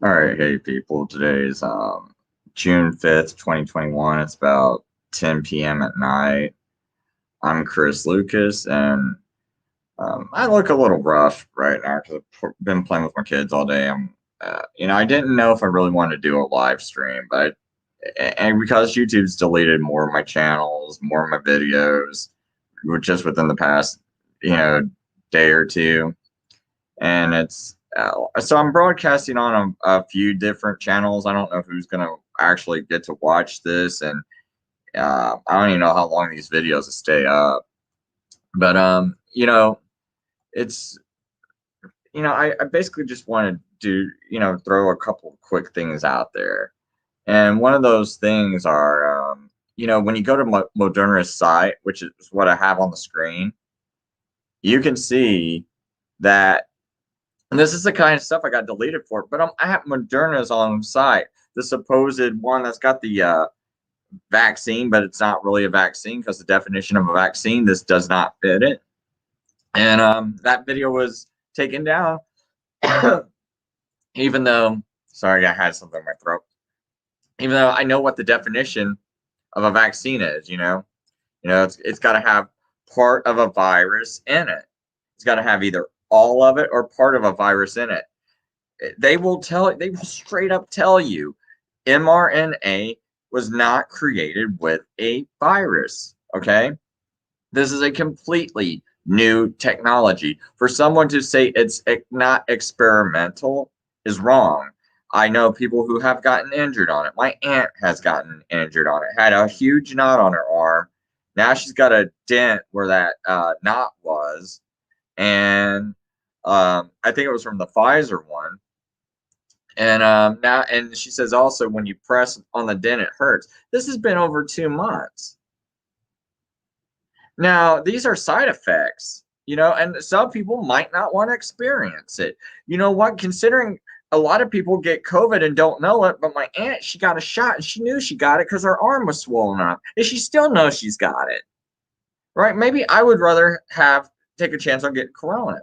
All right, hey people. Today's June 5th, 2021. It's about 10 p.m. at night. I'm Chris Lucas, and I look a little rough right now because I've been playing with my kids all day. I didn't know if I really wanted to do a live stream, but and because YouTube's deleted more of my channels, more of my videos, just within the past, day or two, and it's so I'm broadcasting on a few different channels. I don't know who's gonna actually get to watch this, and I don't even know how long these videos will stay up. But it's I basically just want to throw a couple of quick things out there, and one of those things are when you go to Moderna's site, which is what I have on the screen, you can see that. And this is the kind of stuff I got deleted for. But I have Moderna's on site, the supposed one that's got the vaccine, but it's not really a vaccine because the definition of a vaccine, this does not fit it. And that video was taken down, even though, sorry, I had something in my throat. Even though I know what the definition of a vaccine is, it's got to have part of a virus in it. It's got to have either all of it or part of a virus in it. They will straight up tell you mRNA was not created with a virus. Okay. This is a completely new technology. For someone to say it's not experimental is wrong. I know people who have gotten injured on it. My aunt has gotten injured on it, had a huge knot on her arm. Now she's got a dent where that knot was. And I think it was from the Pfizer one. And and she says also when you press on the dent, it hurts. This has been over 2 months. Now, these are side effects, and some people might not want to experience it. You know what? Considering a lot of people get COVID and don't know it, but my aunt, she got a shot and she knew she got it because her arm was swollen up, and she still knows she's got it. Right? Maybe I would rather take a chance on getting corona.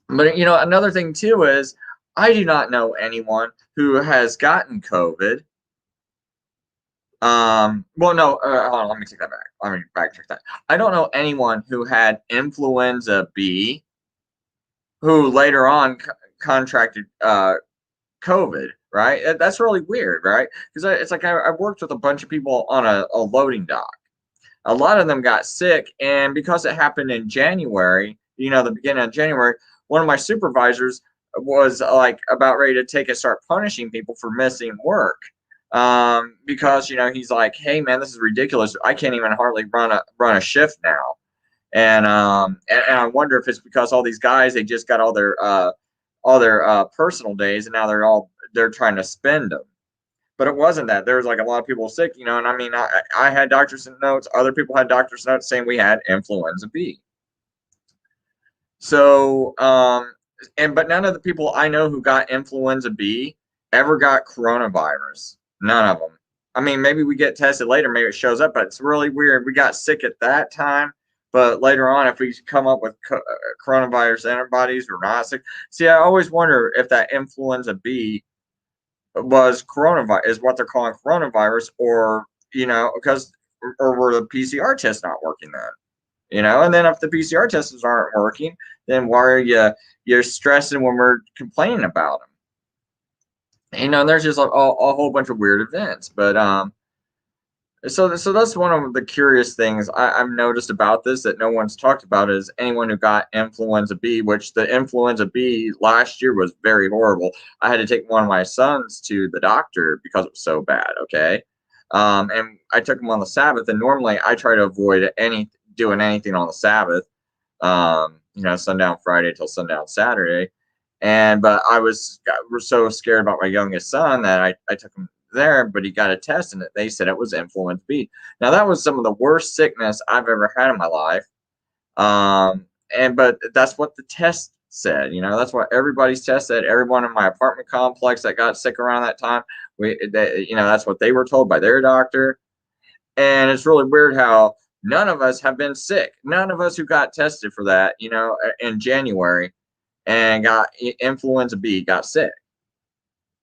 But another thing too is I do not know anyone who has gotten COVID. Well, no, hold on, let me take that back. Let me backtrack that. I don't know anyone who had influenza B who later on contracted COVID, right? That's really weird, right? Because it's like I've worked with a bunch of people on a loading dock. A lot of them got sick, and because it happened in January, the beginning of January, one of my supervisors was like about ready to start punishing people for missing work. Because he's like, hey man, this is ridiculous. I can't even hardly run a shift now. And I wonder if it's because all these guys, they just got all their personal days, and now they're trying to spend them. But it wasn't that. There was like a lot of people sick, and I mean, I had doctor's notes. Other people had doctor's notes saying we had influenza B. So, but none of the people I know who got influenza B ever got coronavirus. None of them. I mean, maybe we get tested later, maybe it shows up, but it's really weird. We got sick at that time, but later on, if we come up with coronavirus antibodies, we're not sick. See, I always wonder if that influenza B was coronavirus, is what they're calling coronavirus, or because or were the PCR tests not working then? And then if the PCR tests aren't working, then why are you're stressing when we're complaining about them? There's just a whole bunch of weird events. But so that's one of the curious things I've noticed about this that no one's talked about is anyone who got influenza B, which the influenza B last year was very horrible. I had to take one of my sons to the doctor because it was so bad. Okay. And I took him on the Sabbath, and normally I try to avoid doing anything on the Sabbath, sundown Friday till sundown Saturday. But I was so scared about my youngest son that I took him there, but he got a test and they said it was influenza B. Now that was some of the worst sickness I've ever had in my life. But that's what the test said, that's what everybody's test said. Everyone in my apartment complex that got sick around that time, that's what they were told by their doctor. And it's really weird how none of us have been sick. None of us who got tested for that, in January and got influenza B got sick.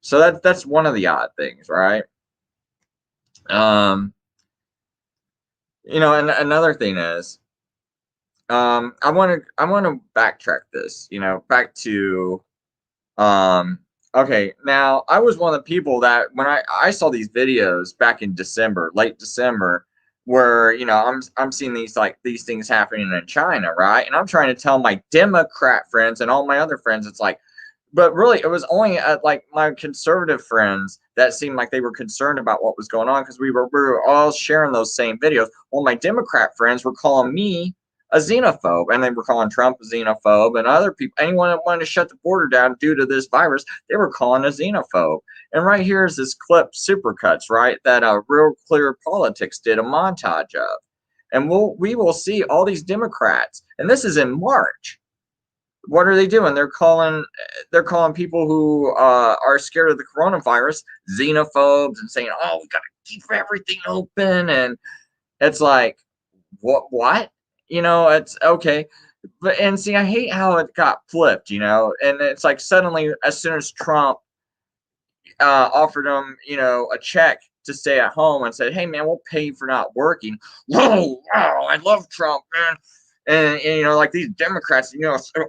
So that's one of the odd things, right? And another thing is, I want to backtrack this, back to, okay, now I was one of the people that when I saw these videos back in December, late December, where I'm seeing these things happening in China, right? And I'm trying to tell my Democrat friends and all my other friends, it's like, but really it was only like my conservative friends that seemed like they were concerned about what was going on, because we were all sharing those same videos. Well, my Democrat friends were calling me a xenophobe, and they were calling Trump a xenophobe, and other people, anyone that wanted to shut the border down due to this virus, they were calling a xenophobe. And right here is this clip, Supercuts, right, that Real Clear Politics did a montage of. And we will see all these Democrats, and this is in March. What are they doing? They're calling people who are scared of the coronavirus xenophobes, and saying, "Oh, we gotta keep everything open." And it's like, what? It's okay. And see, I hate how it got flipped, and it's like suddenly, as soon as Trump offered them, a check to stay at home and said, "Hey man, we'll pay you for not working." Whoa, wow, I love Trump, man. And like these Democrats,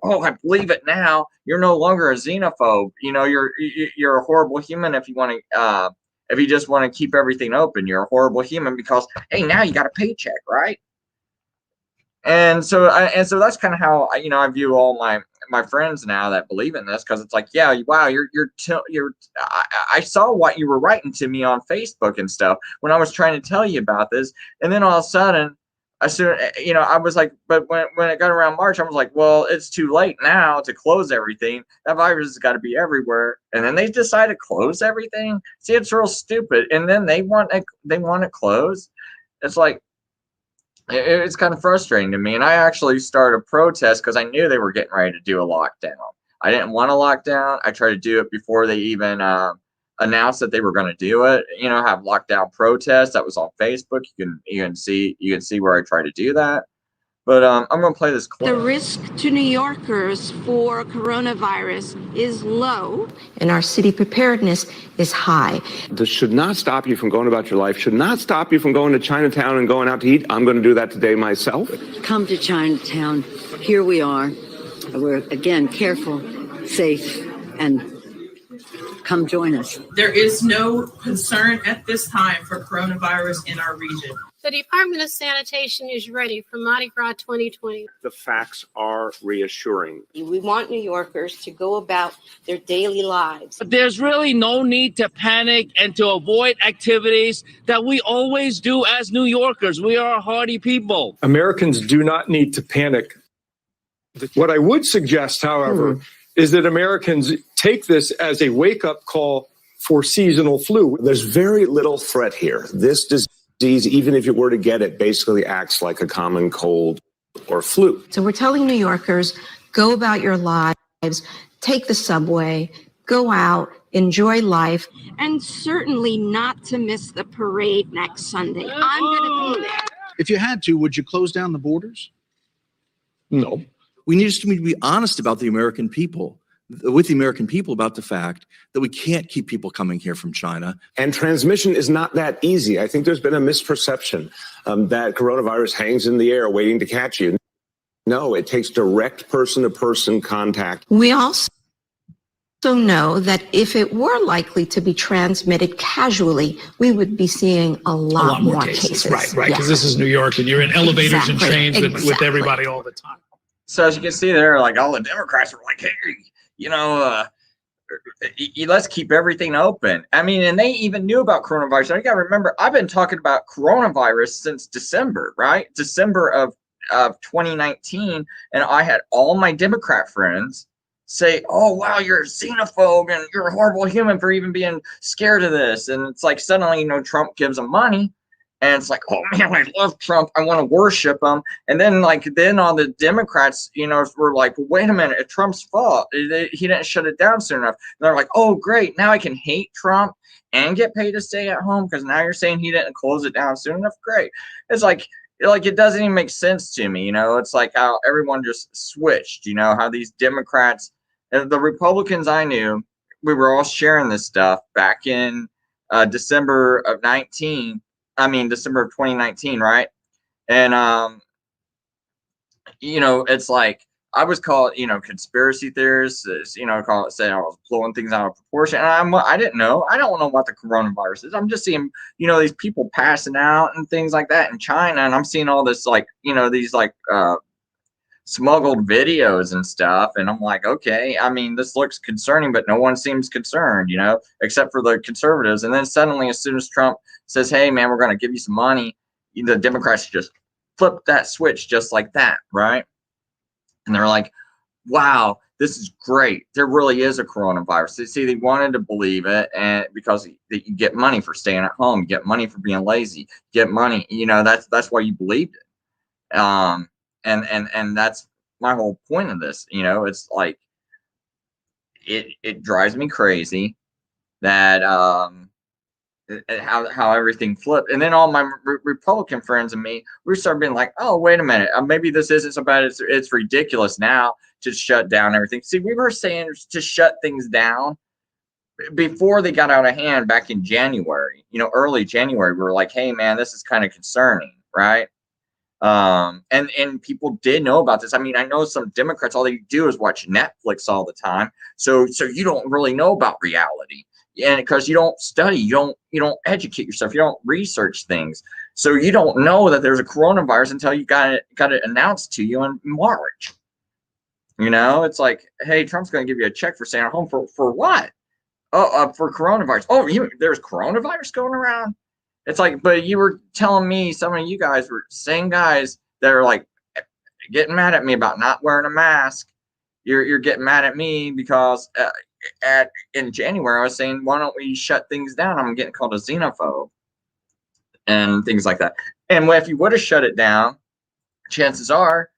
oh, I believe it now. You're no longer a xenophobe. You're a horrible human if you want to. If you just want to keep everything open, you're a horrible human because, hey, now you got a paycheck, right? And so that's kind of how I view all my friends now that believe in this, because it's like, yeah, wow, I saw what you were writing to me on Facebook and stuff when I was trying to tell you about this, and then all of a sudden, I was like, but when it got around March, I was like, well, it's too late now to close everything. That virus has got to be everywhere, and then they decide to close everything. See, it's real stupid, and then they want to close. It's like, it's kind of frustrating to me. And I actually started a protest because I knew they were getting ready to do a lockdown. I didn't want a lockdown. I tried to do it before they even announced that they were going to do it. Have lockdown protests. That was on Facebook. You can see where I tried to do that. But I'm going to play this clip. The risk to New Yorkers for coronavirus is low, and our city preparedness is high. This should not stop you from going about your life, should not stop you from going to Chinatown and going out to eat. I'm going to do that today myself. Come to Chinatown. Here we are. We're, again, careful, safe, and come join us. There is no concern at this time for coronavirus in our region. The Department of Sanitation is ready for Mardi Gras 2020. The facts are reassuring. We want New Yorkers to go about their daily lives. There's really no need to panic and to avoid activities that we always do as New Yorkers. We are a hardy people. Americans do not need to panic. What I would suggest, however, is that Americans take this as a wake-up call for seasonal flu. There's very little threat here. This disease, even if you were to get it, basically acts like a common cold or flu. So we're telling New Yorkers, go about your lives, take the subway, go out, enjoy life, and certainly not to miss the parade next Sunday. I'm going to be there. If you had to, would you close down the borders? No. We need to be honest about the American people, with the American people, about the fact that we can't keep people coming here from China. And transmission is not that easy. I think there's been a misperception that coronavirus hangs in the air waiting to catch you. No, it takes direct person-to-person contact. We also know that if it were likely to be transmitted casually, we would be seeing a lot more cases. Right, because this is New York, and you're in elevators and trains with everybody all the time. So as you can see there, like all the Democrats were like, hey, let's keep everything open. I mean, and they even knew about coronavirus. I got to remember, I've been talking about coronavirus since December, right? December of 2019. And I had all my Democrat friends say, oh, wow, you're a xenophobe and you're a horrible human for even being scared of this. And it's like suddenly, Trump gives them money. And it's like, oh man, I love Trump. I want to worship him. And then all the Democrats, were like, wait a minute, it's Trump's fault. He didn't shut it down soon enough. And they're like, oh great, now I can hate Trump and get paid to stay at home because now you're saying he didn't close it down soon enough. Great. It's like like it doesn't even make sense to me. It's like how everyone just switched. How these Democrats, the Republicans I knew, we were all sharing this stuff back in December of 2019, right? And it's like I was called, conspiracy theorists, saying I was blowing things out of proportion. And I didn't know. I don't know what the coronavirus is. I'm just seeing, these people passing out and things like that in China. And I'm seeing all this, these smuggled videos and stuff. And I'm like, okay, this looks concerning, but no one seems concerned, except for the conservatives. And then suddenly, as soon as Trump says, hey, man, we're going to give you some money, the Democrats just flip that switch just like that, right? And they're like, wow, this is great. There really is a coronavirus. See, they wanted to believe it, and because you get money for staying at home, you get money for being lazy, you get money, that's why you believed it. And that's my whole point of this. It's like it drives me crazy that how everything flipped. And then all my Republican friends and me, we started being like, oh, wait a minute, maybe this isn't so bad. It's ridiculous now to shut down everything. See, we were saying to shut things down before they got out of hand back in January, early January. We were like, hey, man, this is kind of concerning, right? And people did know about this. I know some Democrats, all they do is watch Netflix all the time. So you don't really know about reality. And because you don't study, you don't educate yourself, you don't research things. So you don't know that there's a coronavirus until you got it announced to you in March. It's like, hey, Trump's going to give you a check for staying at home for what? Oh, for coronavirus. Oh, there's coronavirus going around. It's like, but you were telling me, some of you guys were same guys that are like getting mad at me about not wearing a mask. You're getting mad at me because in January I was saying, why don't we shut things down? I'm getting called a xenophobe and things like that. And if you would have shut it down, chances are,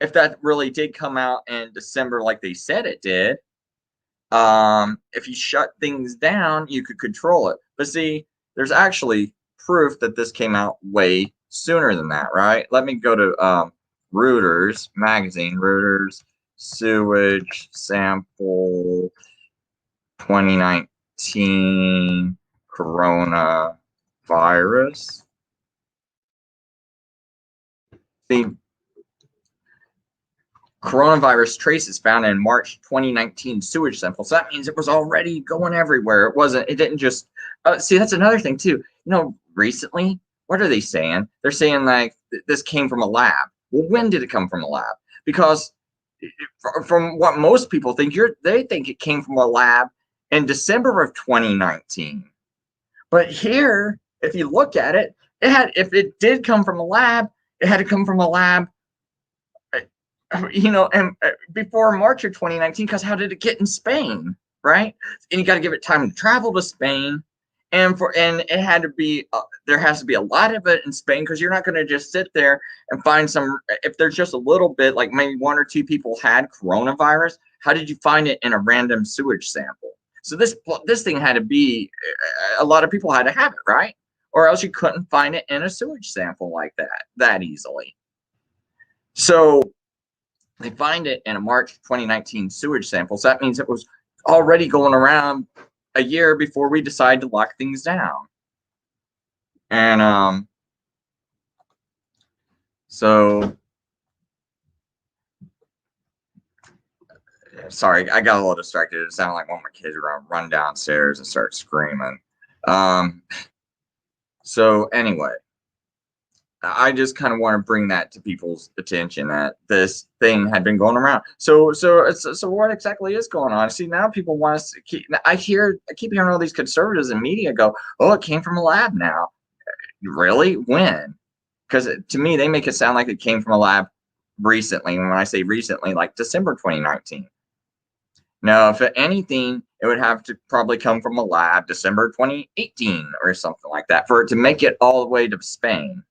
if that really did come out in December like they said it did, if you shut things down, you could control it. But see, there's actually proof that this came out way sooner than that, right? Let me go to Reuters magazine, Reuters sewage sample 2019 coronavirus. See, coronavirus traces found in March 2019 sewage sample. So that means it was already going everywhere. It didn't just, see, that's another thing too. Recently, what are they saying? They're saying like this came from a lab. Well, when did it come from a lab? Because from what most people think, they think it came from a lab in December of 2019. But here, if you look at it, if it did come from a lab, it had to come from a lab, and before March of 2019, because how did it get in Spain, right? And you got to give it time to travel to Spain, and it had to be there has to be a lot of it in Spain, because you're not going to just sit there and find some. If there's just a little bit, like maybe 1 or 2 people had coronavirus, how did you find it in a random sewage sample? So this thing had to be, a lot of people had to have it, right? Or else you couldn't find it in a sewage sample like that easily. So they find it in a March 2019 sewage sample. So that means it was already going around a year before we decided to lock things down. And so sorry, I got a little distracted. It sounded like one of my kids were going to run downstairs and start screaming. So anyway, I just kind of want to bring that to people's attention, that this thing had been going around. So what exactly is going on? See, now people want us to keep. I keep hearing all these conservatives in media go, "Oh, it came from a lab." Now, really? When? Because to me, they make it sound like it came from a lab recently. And when I say recently, like December 2019. No, if anything, it would have to probably come from a lab December 2018 or something like that for it to make it all the way to Spain.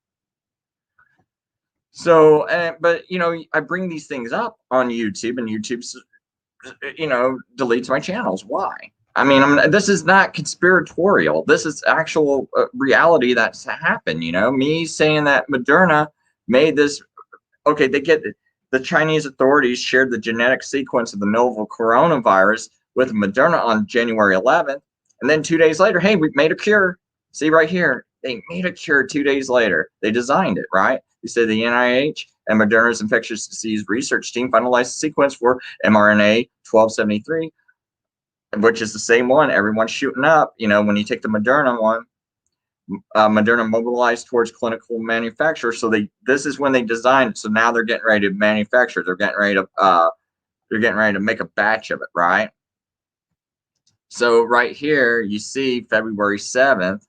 So, but I bring these things up on YouTube, and YouTube, deletes my channels. Why? I mean, this is not conspiratorial. This is actual reality that's happened. You know, me saying that Moderna made this. Okay, the Chinese authorities shared the genetic sequence of the novel coronavirus with Moderna on January 11th, and then 2 days later, hey, we've made a cure. See right here, they made a cure 2 days later. They designed it, right? They said the NIH and Moderna's infectious disease research team finalized the sequence for mRNA 1273, which is the same one everyone's shooting up. You know, when you take the Moderna one, Moderna mobilized towards clinical manufacture. So this is when they designed it. So now they're getting ready to manufacture. They're getting ready to make a batch of it, right? So right here, you see February 7th,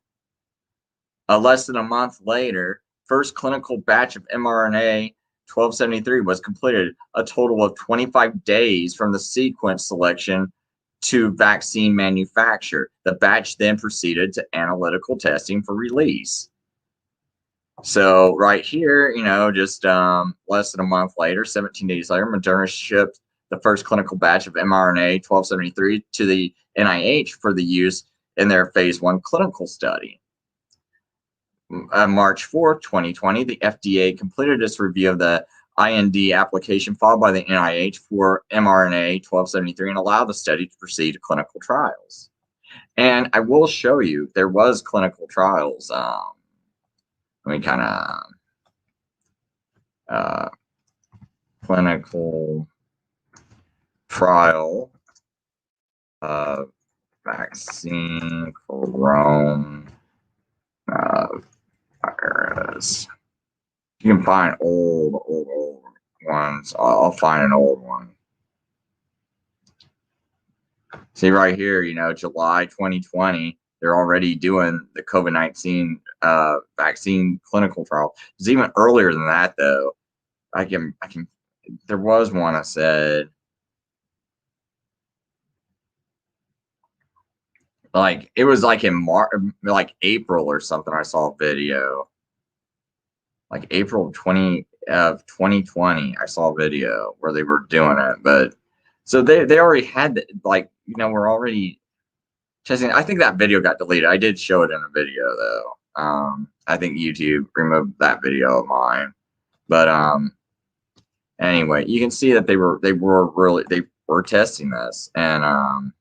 less than a month later, first clinical batch of mRNA 1273 was completed, a total of 25 days from the sequence selection to vaccine manufacture. The batch then proceeded to analytical testing for release. So right here, you know, just less than a month later, 17 days later, Moderna shipped the first clinical batch of mRNA 1273 to the NIH for the use in their phase 1 clinical study. March 4th, 2020, the FDA completed its review of the IND application filed by the NIH for mRNA 1273 and allowed the study to proceed to clinical trials. And I will show you, there was clinical trials. Let me kind of clinical trial vaccine coronavirus. You can find old ones. I'll find an old one. See right here, you know, July 2020, they're already doing the COVID-19 vaccine clinical trial. It's even earlier than that, though. There was one I said, like, it was like in March, like April or something. I saw a video. Like April of 2020, I saw a video where they were doing it. But so they already had, like, you know, we're already testing. I think that video got deleted. I did show it in a video though. I think YouTube removed that video of mine. But anyway, you can see that they were testing this. And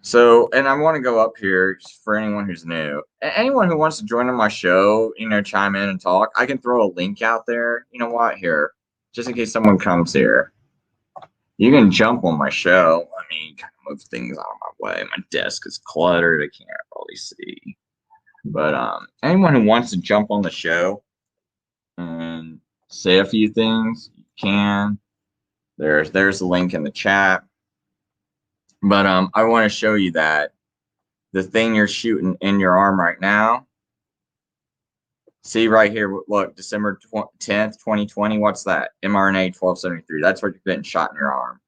so, and I want to go up here for anyone who's new. Anyone who wants to join on my show, you know, chime in and talk. I can throw a link out there. You know what? Here, just in case someone comes here, you can jump on my show. Let me kind of move things out of my way. My desk is cluttered. I can't really see. But anyone who wants to jump on the show and say a few things, you can. There's a link in the chat. But I want to show you that the thing you're shooting in your arm right now. See right here, look, December 10th, 2020. What's that? mRNA 1273. That's what you're getting shot in your arm.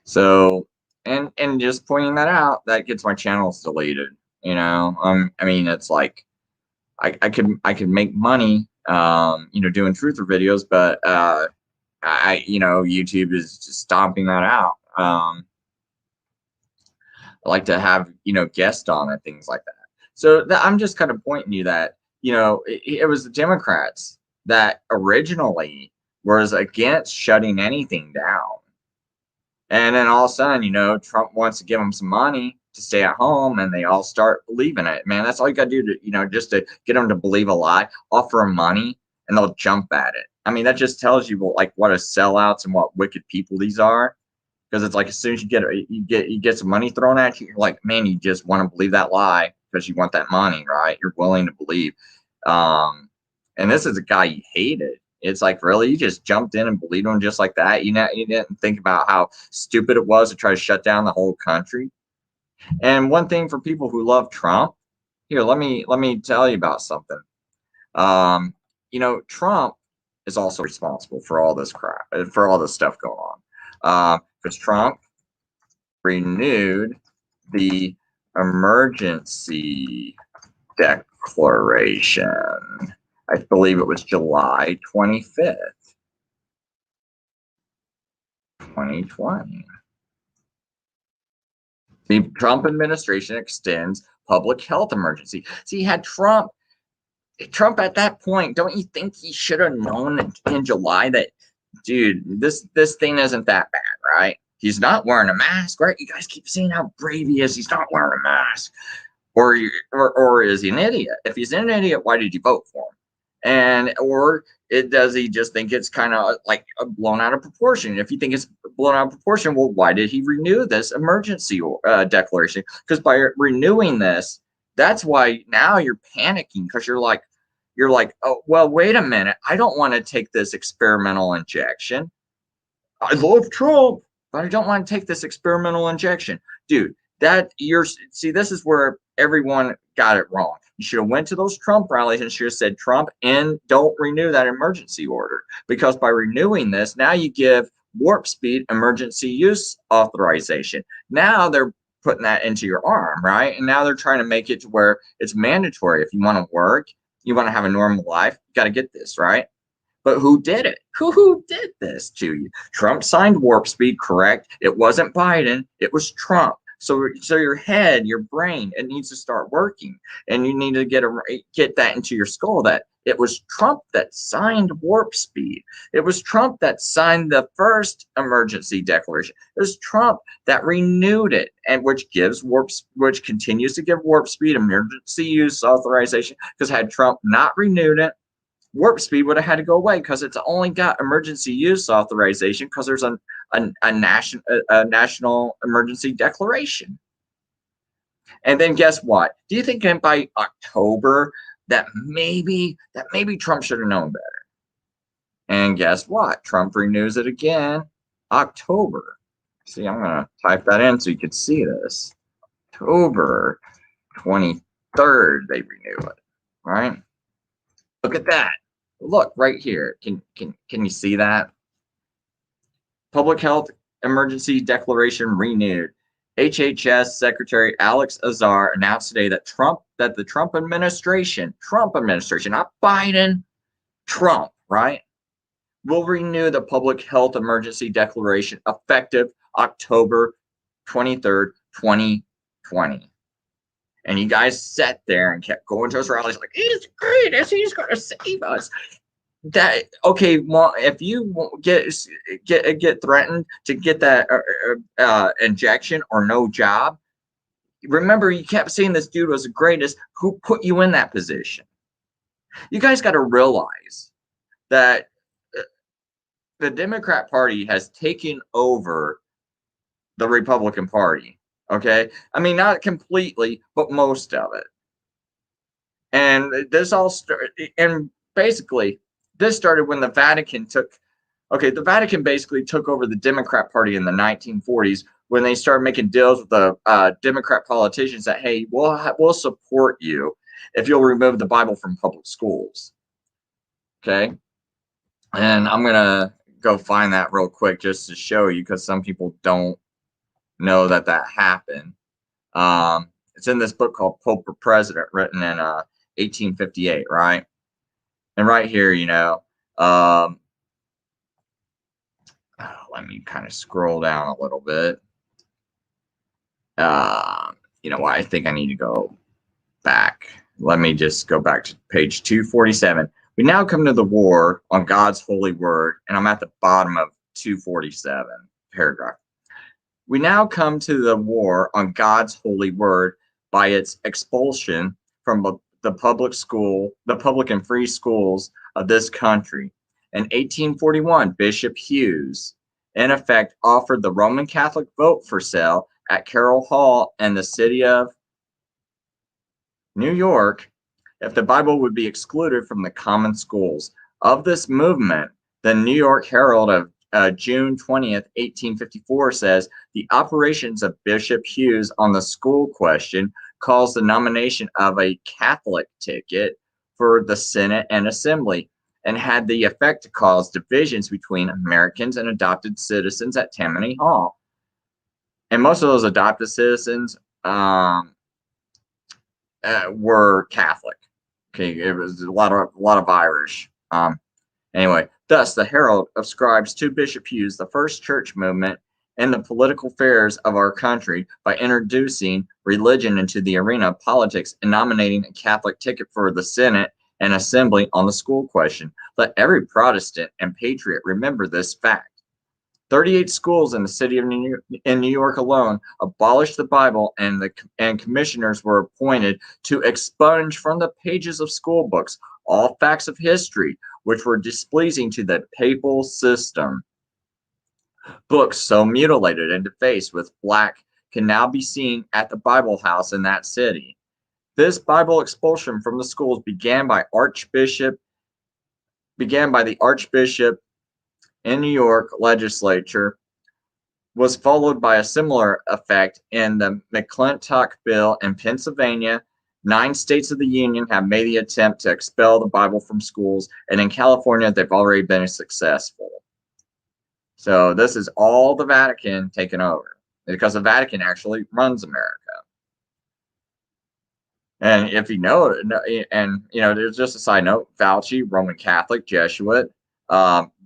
So, and just pointing that out, that gets my channels deleted. You know, I mean, it's like I could make money, you know, doing truther videos, but you know, YouTube is just stomping that out. I like to have, you know, guests on and things like that. So I'm just kind of pointing you that, you know, it was the Democrats that originally was against shutting anything down. And then all of a sudden, you know, Trump wants to give them some money to stay at home, and they all start believing it. Man, that's all you got to do to, you know, just to get them to believe a lie, offer them money, and they'll jump at it. I mean, that just tells you like what a sellouts and what wicked people these are. Because it's like as soon as you get some money thrown at you, you're like, man, you just want to believe that lie because you want that money, right? You're willing to believe. And this is a guy you hated. It's like, really, you just jumped in and believed him just like that? You didn't think about how stupid it was to try to shut down the whole country. And one thing for people who love Trump, here, let me tell you about something. You know, Trump is also responsible for all this crap, for all this stuff going on. Because Trump renewed the emergency declaration. I believe it was July 25th, 2020. The Trump administration extends public health emergency. See, you had Trump at that point. Don't you think he should have known in July that, dude, this thing isn't that bad, right? He's not wearing a mask, right? You guys keep saying how brave he is. He's not wearing a mask. Or is he an idiot? If he's an idiot, why did you vote for him? Does he just think it's kind of like blown out of proportion? If you think it's blown out of proportion, well, why did he renew this emergency declaration? Because by renewing this, that's why now you're panicking, because you're like, oh, well, wait a minute. I don't want to take this experimental injection. I love Trump, but I don't want to take this experimental injection. Dude, this is where everyone got it wrong. You should have went to those Trump rallies and should have said, Trump, and don't renew that emergency order. Because by renewing this, now you give Warp Speed emergency use authorization. Now they're putting that into your arm, right? And now they're trying to make it to where it's mandatory. If you want to work, you want to have a normal life, you got to get this, right? But who did it? Who did this to you? Trump signed Warp Speed, correct? It wasn't Biden, it was Trump. So your head, your brain, it needs to start working, and you need to get that into your skull that it was Trump that signed Warp Speed. It was Trump that signed the first emergency declaration. It was Trump that renewed it, and which continues to give Warp Speed emergency use authorization. Because had Trump not renewed it, Warp Speed would have had to go away, because it's only got emergency use authorization because there's a national emergency declaration. And then guess what? Do you think by October that maybe Trump should have known better? And guess what? Trump renews it again, October. See, I'm going to type that in so you can see this. October 23rd, they renew it, right? Look at that. Look right here. Can you see that? Public health emergency declaration renewed. HHS Secretary Alex Azar announced today that the Trump administration, not Biden, Trump, right, will renew the public health emergency declaration effective October 23rd, 2020. And you guys sat there and kept going to those rallies like, he's great, he's going to save us. Okay, well, if you get threatened to get that injection or no job, remember you kept saying this dude was the greatest. Who put you in that position? You guys got to realize that the Democrat Party has taken over the Republican Party. Okay, I mean, not completely, but most of it. And this all started, and basically this started when the Vatican the Vatican basically took over the Democrat Party in the 1940s, when they started making deals with the Democrat politicians that, hey, we'll support you if you'll remove the Bible from public schools. Okay, and I'm gonna go find that real quick just to show you, because some people don't know that happened. It's in this book called Pope or President, written in 1858, right? And right here, let me kind of scroll down a little bit. I think I need to go back. Let me just go back to page 247. We now come to the war on God's holy word, and I'm at the bottom of 247 paragraph. We now come to the war on God's holy word by its expulsion from the public and free schools of this country. In 1841, Bishop Hughes, in effect, offered the Roman Catholic vote for sale at Carroll Hall in the city of New York if the Bible would be excluded from the common schools. Of this movement, the New York Herald of June 20th, 1854 says, the operations of Bishop Hughes on the school question calls the nomination of a Catholic ticket for the Senate and Assembly, and had the effect to cause divisions between Americans and adopted citizens at Tammany Hall. And most of those adopted citizens were Catholic. Okay, it was a lot of Irish. Anyway, thus the Herald ascribes to Bishop Hughes the first church movement in the political affairs of our country by introducing religion into the arena of politics and nominating a Catholic ticket for the Senate and Assembly on the school question. Let every Protestant and patriot remember this fact. 38 schools in the city of New York alone abolished the Bible, and commissioners were appointed to expunge from the pages of school books all facts of history which were displeasing to the papal system. Books so mutilated and defaced with black can now be seen at the Bible House in that city. This Bible expulsion from the schools began by the Archbishop in New York legislature, was followed by a similar effect in the McClintock bill in Pennsylvania. 9 states of the Union have made the attempt to expel the Bible from schools, and in California, they've already been successful. So this is all the Vatican taking over, because the Vatican actually runs America. And if you know, and there's just a side note: Fauci, Roman Catholic, Jesuit.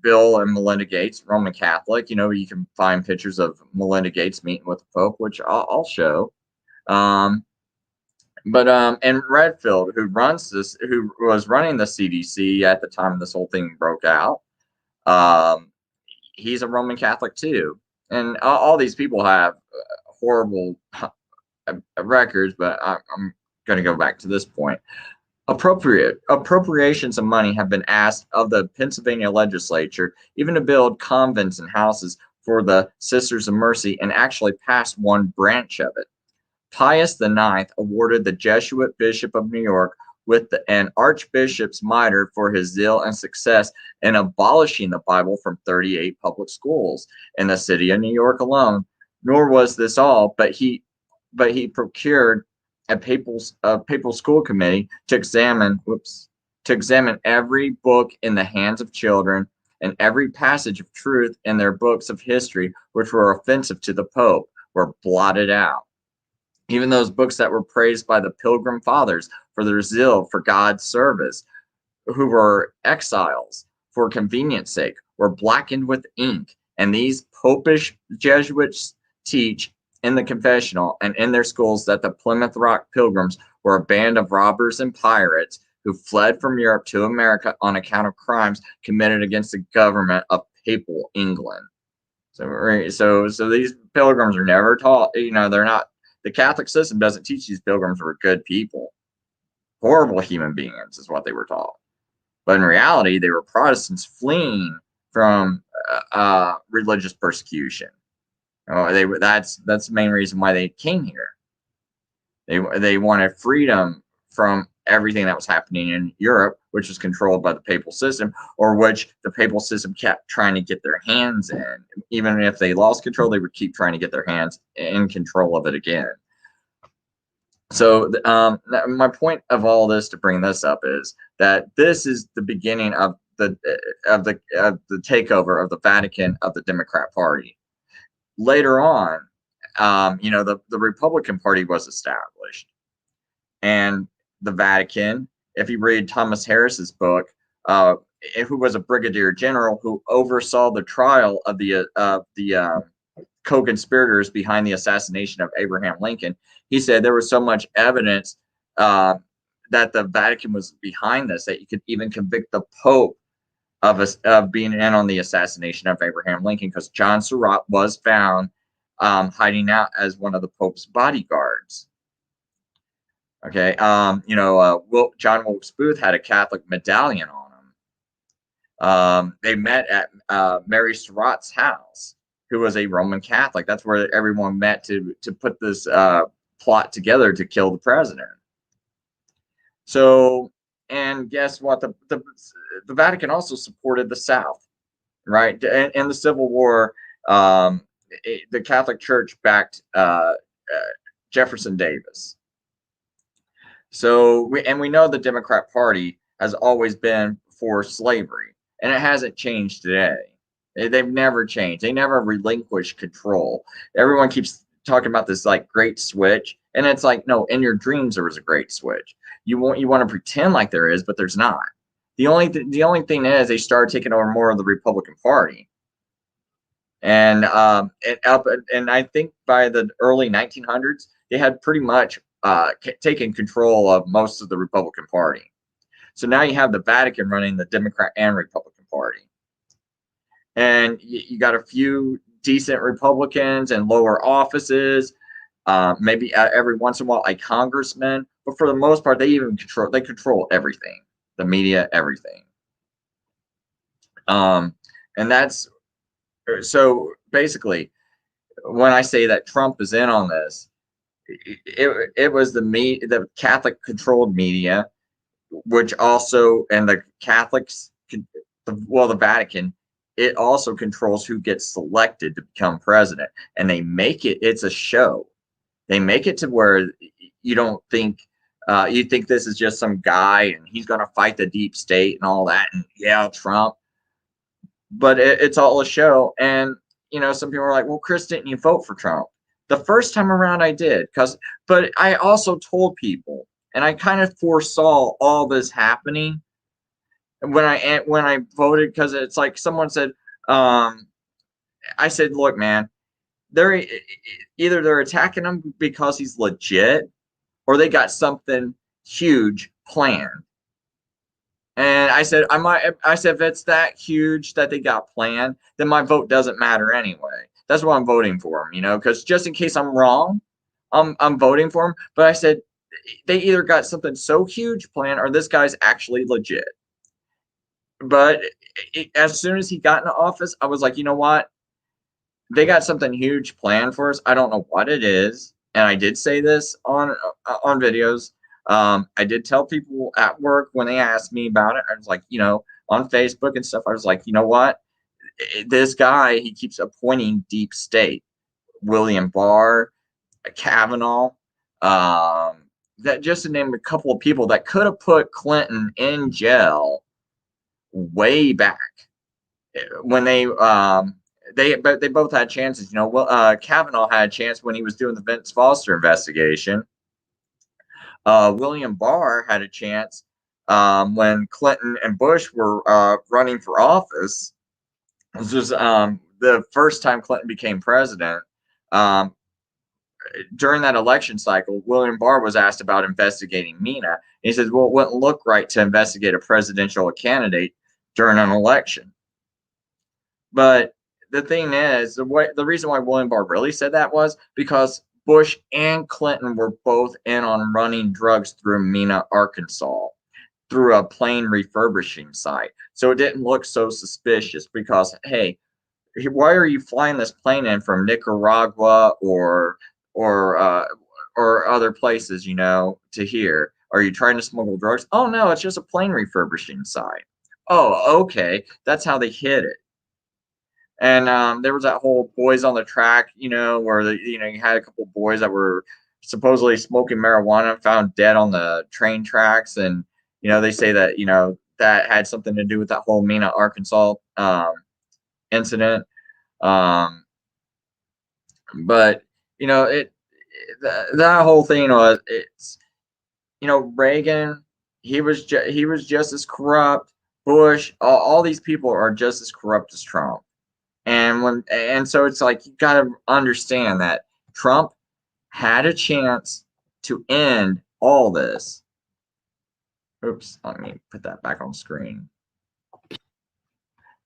Bill and Melinda Gates, Roman Catholic. You can find pictures of Melinda Gates meeting with the Pope, which I'll show. And Redfield, who was running the CDC at the time this whole thing broke out, he's a Roman Catholic too. And all these people have horrible records, but I'm going to go back to this point. Appropriations of money have been asked of the Pennsylvania legislature, even to build convents and houses for the Sisters of Mercy, and actually passed one branch of it. Pius IX awarded the Jesuit Bishop of New York with an archbishop's mitre for his zeal and success in abolishing the Bible from 38 public schools in the city of New York alone. Nor was this all, but he procured a papal school committee to examine every book in the hands of children and every passage of truth in their books of history which were offensive to the Pope were blotted out. Even those books that were praised by the Pilgrim Fathers for their zeal for God's service, who were exiles for convenience sake, were blackened with ink. And these popish Jesuits teach in the confessional and in their schools that the Plymouth Rock Pilgrims were a band of robbers and pirates who fled from Europe to America on account of crimes committed against the government of Papal England. So these pilgrims are never taught. They're not. The Catholic system doesn't teach these pilgrims were good people. Horrible human beings is what they were taught. But in reality, they were Protestants fleeing from religious persecution. That's the main reason why they came here. They wanted freedom from everything that was happening in Europe, which was controlled by the papal system, or which the papal system kept trying to get their hands in. Even if they lost control, they would keep trying to get their hands in control of it again. So my point of all this to bring this up is that this is the beginning of the takeover of the Vatican of the Democrat Party. Later on, the Republican Party was established, and the Vatican, if you read Thomas Harris's book, who was a brigadier general who oversaw the trial of the co-conspirators behind the assassination of Abraham Lincoln, he said there was so much evidence that the Vatican was behind this that you could even convict the Pope of being in on the assassination of Abraham Lincoln, because John Surratt was found hiding out as one of the Pope's bodyguards. Okay, John Wilkes Booth had a Catholic medallion on him. They met at Mary Surratt's house, who was a Roman Catholic. That's where everyone met to put this plot together to kill the president. So, and guess what? The Vatican also supported the South, right? In the Civil War, the Catholic Church backed Jefferson Davis. So, we know the Democrat Party has always been for slavery, and it hasn't changed today. They've never changed. They never relinquished control. Everyone keeps talking about this like great switch, and it's like, no, in your dreams there was a great switch. You want to pretend like there is, but there's not. The only thing is they started taking over more of the Republican Party. and I think by the early 1900s, they had pretty much taken control of most of the Republican Party. So now you have the Vatican running the Democrat and Republican Party, and you got a few decent Republicans in lower offices, maybe every once in a while a congressman, but for the most part, they control everything, the media, everything. And that's so basically when I say that Trump is in on this, it was the Catholic controlled media, which also, and the Catholics, the Vatican, it also controls who gets selected to become president, and they make it's a show. They make it to where you don't think, you think this is just some guy and he's going to fight the deep state and all that, and yeah, Trump. But it's all a show. And, you know, some people are like, well, Chris, didn't you vote for Trump? The first time around I did, but I also told people, and I kind of foresaw all this happening when I voted, because it's like someone said, I said, look, man, they're attacking him because he's legit, or they got something huge planned. And I said, if it's that huge that they got planned, then my vote doesn't matter anyway. That's why I'm voting for him, you know, because just in case I'm wrong, I'm voting for him. But I said, they either got something so huge planned, or this guy's actually legit. But as soon as he got into office, I was like, you know what? They got something huge planned for us. I don't know what it is. And I did say this on videos. I did tell people at work when they asked me about it. I was like, you know, on Facebook and stuff, I was like, you know what? This guy, he keeps appointing deep state. William Barr, Kavanaugh, that just to name a couple of people that could have put Clinton in jail way back when they both had chances. You know, Kavanaugh had a chance when he was doing the Vince Foster investigation. William Barr had a chance when Clinton and Bush were running for office. This was the first time Clinton became president. During that election cycle, William Barr was asked about investigating MENA. And he says, well, it wouldn't look right to investigate a presidential candidate during an election. But the thing is, the reason why William Barr really said that was because Bush and Clinton were both in on running drugs through Mena, Arkansas, through a plane refurbishing site. So it didn't look so suspicious because, hey, why are you flying this plane in from Nicaragua or other places, you know, to here? Are you trying to smuggle drugs? Oh, no, it's just a plane refurbishing site. Oh, okay. That's how they hid it. And there was that whole Boys on the Track, you know, where you had a couple of boys that were supposedly smoking marijuana found dead on the train tracks, and you know they say that that had something to do with that whole Mena, Arkansas incident. But you know that whole thing was Reagan, he was just as corrupt. Bush, all these people are just as corrupt as Trump. And so it's like you got to understand that Trump had a chance to end all this. Oops, let me put that back on screen.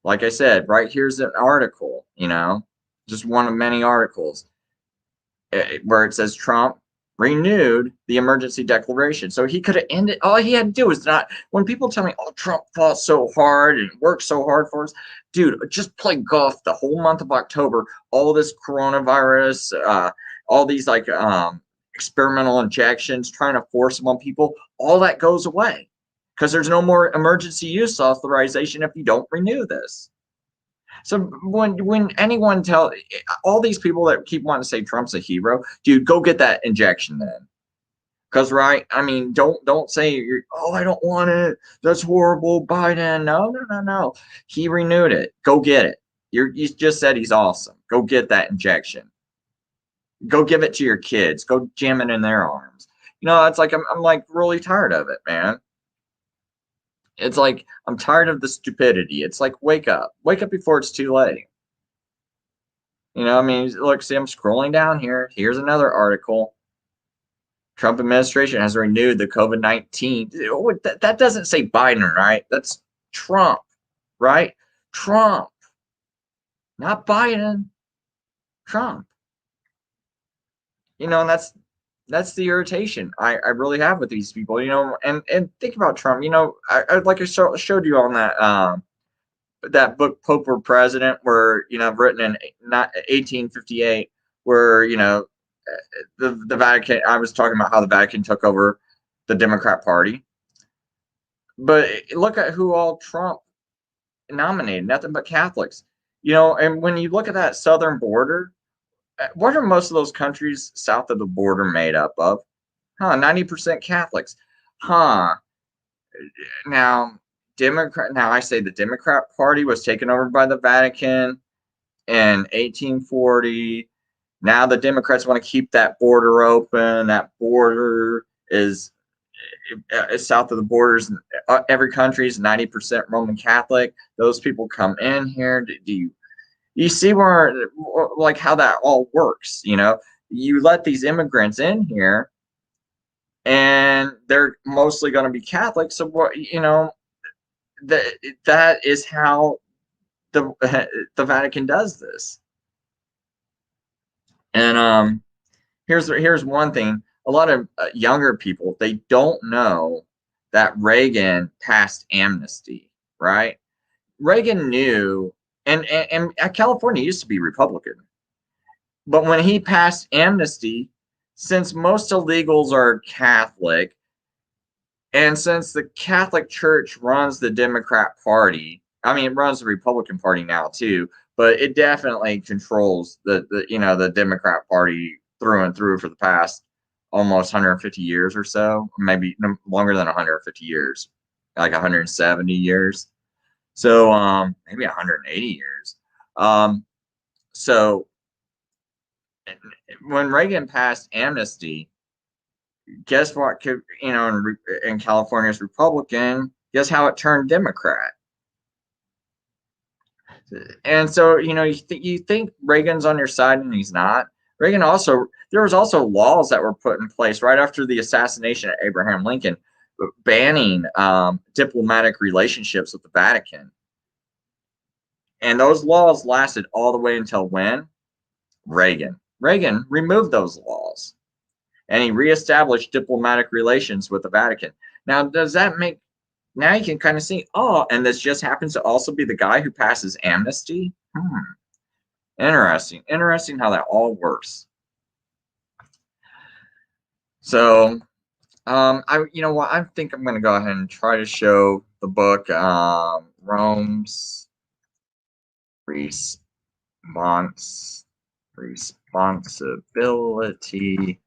Like I said, right here's an article, just one of many articles where it says Trump renewed the emergency declaration. So he could have ended. All he had to do was not. When people tell me, "Oh, Trump fought so hard and worked so hard for us," dude, just play golf the whole month of October. All this coronavirus, all these experimental injections, trying to force them on people, all that goes away because there's no more emergency use authorization if you don't renew this. So when anyone all these people that keep wanting to say Trump's a hero, dude, go get that injection then. Because don't say I don't want it. That's horrible, Biden. No. He renewed it. Go get it. You just said he's awesome. Go get that injection. Go give it to your kids. Go jam it in their arms. It's like I'm like really tired of it, man. It's like I'm tired of the stupidity. It's like wake up before it's too late. You know, I mean, look, see, I'm scrolling down here. Here's another article. Trump administration has renewed the COVID-19. That doesn't say Biden, right? That's Trump, right? Trump, not Biden. Trump. You know, and that's the irritation I really have with these people. You know, and think about Trump. You know, I like I showed you on that book Pope or President, where written in 1858, where the Vatican. I was talking about how the Vatican took over the Democrat Party, but look at who all Trump nominated. Nothing but Catholics. You know, and when you look at that southern border, what are most of those countries south of the border made up of? 90% Catholics. Now, I say the Democrat Party was taken over by the Vatican in 1840. Now the Democrats want to keep that border open. That border is south of the borders. Every country is 90% Roman Catholic. Those people come in here. Do you see where, like, how that all works? You know, you let these immigrants in here, and they're mostly going to be Catholic. So what, that is how the Vatican does this. And here's one thing: a lot of younger people, they don't know that Reagan passed amnesty, right? Reagan knew, and California used to be Republican, but when he passed amnesty, since most illegals are Catholic, and since the Catholic Church runs the Democrat Party, I mean, it runs the Republican Party now too, but it definitely controls the Democrat Party through and through for the past almost 150 years or so, maybe longer than 150 years, like 170 years. So maybe 180 years. So when Reagan passed amnesty, guess what? In California's Republican, guess how it turned Democrat? And so, you think Reagan's on your side, and he's not. Reagan also, there was also laws that were put in place right after the assassination of Abraham Lincoln, banning diplomatic relationships with the Vatican. And those laws lasted all the way until when? Reagan. Reagan removed those laws, and he reestablished diplomatic relations with the Vatican. Now, does that make, now you can kind of see, and this just happens to also be the guy who passes amnesty? Interesting. Interesting how that all works. So, I think I'm going to go ahead and try to show the book, Rome's responsibility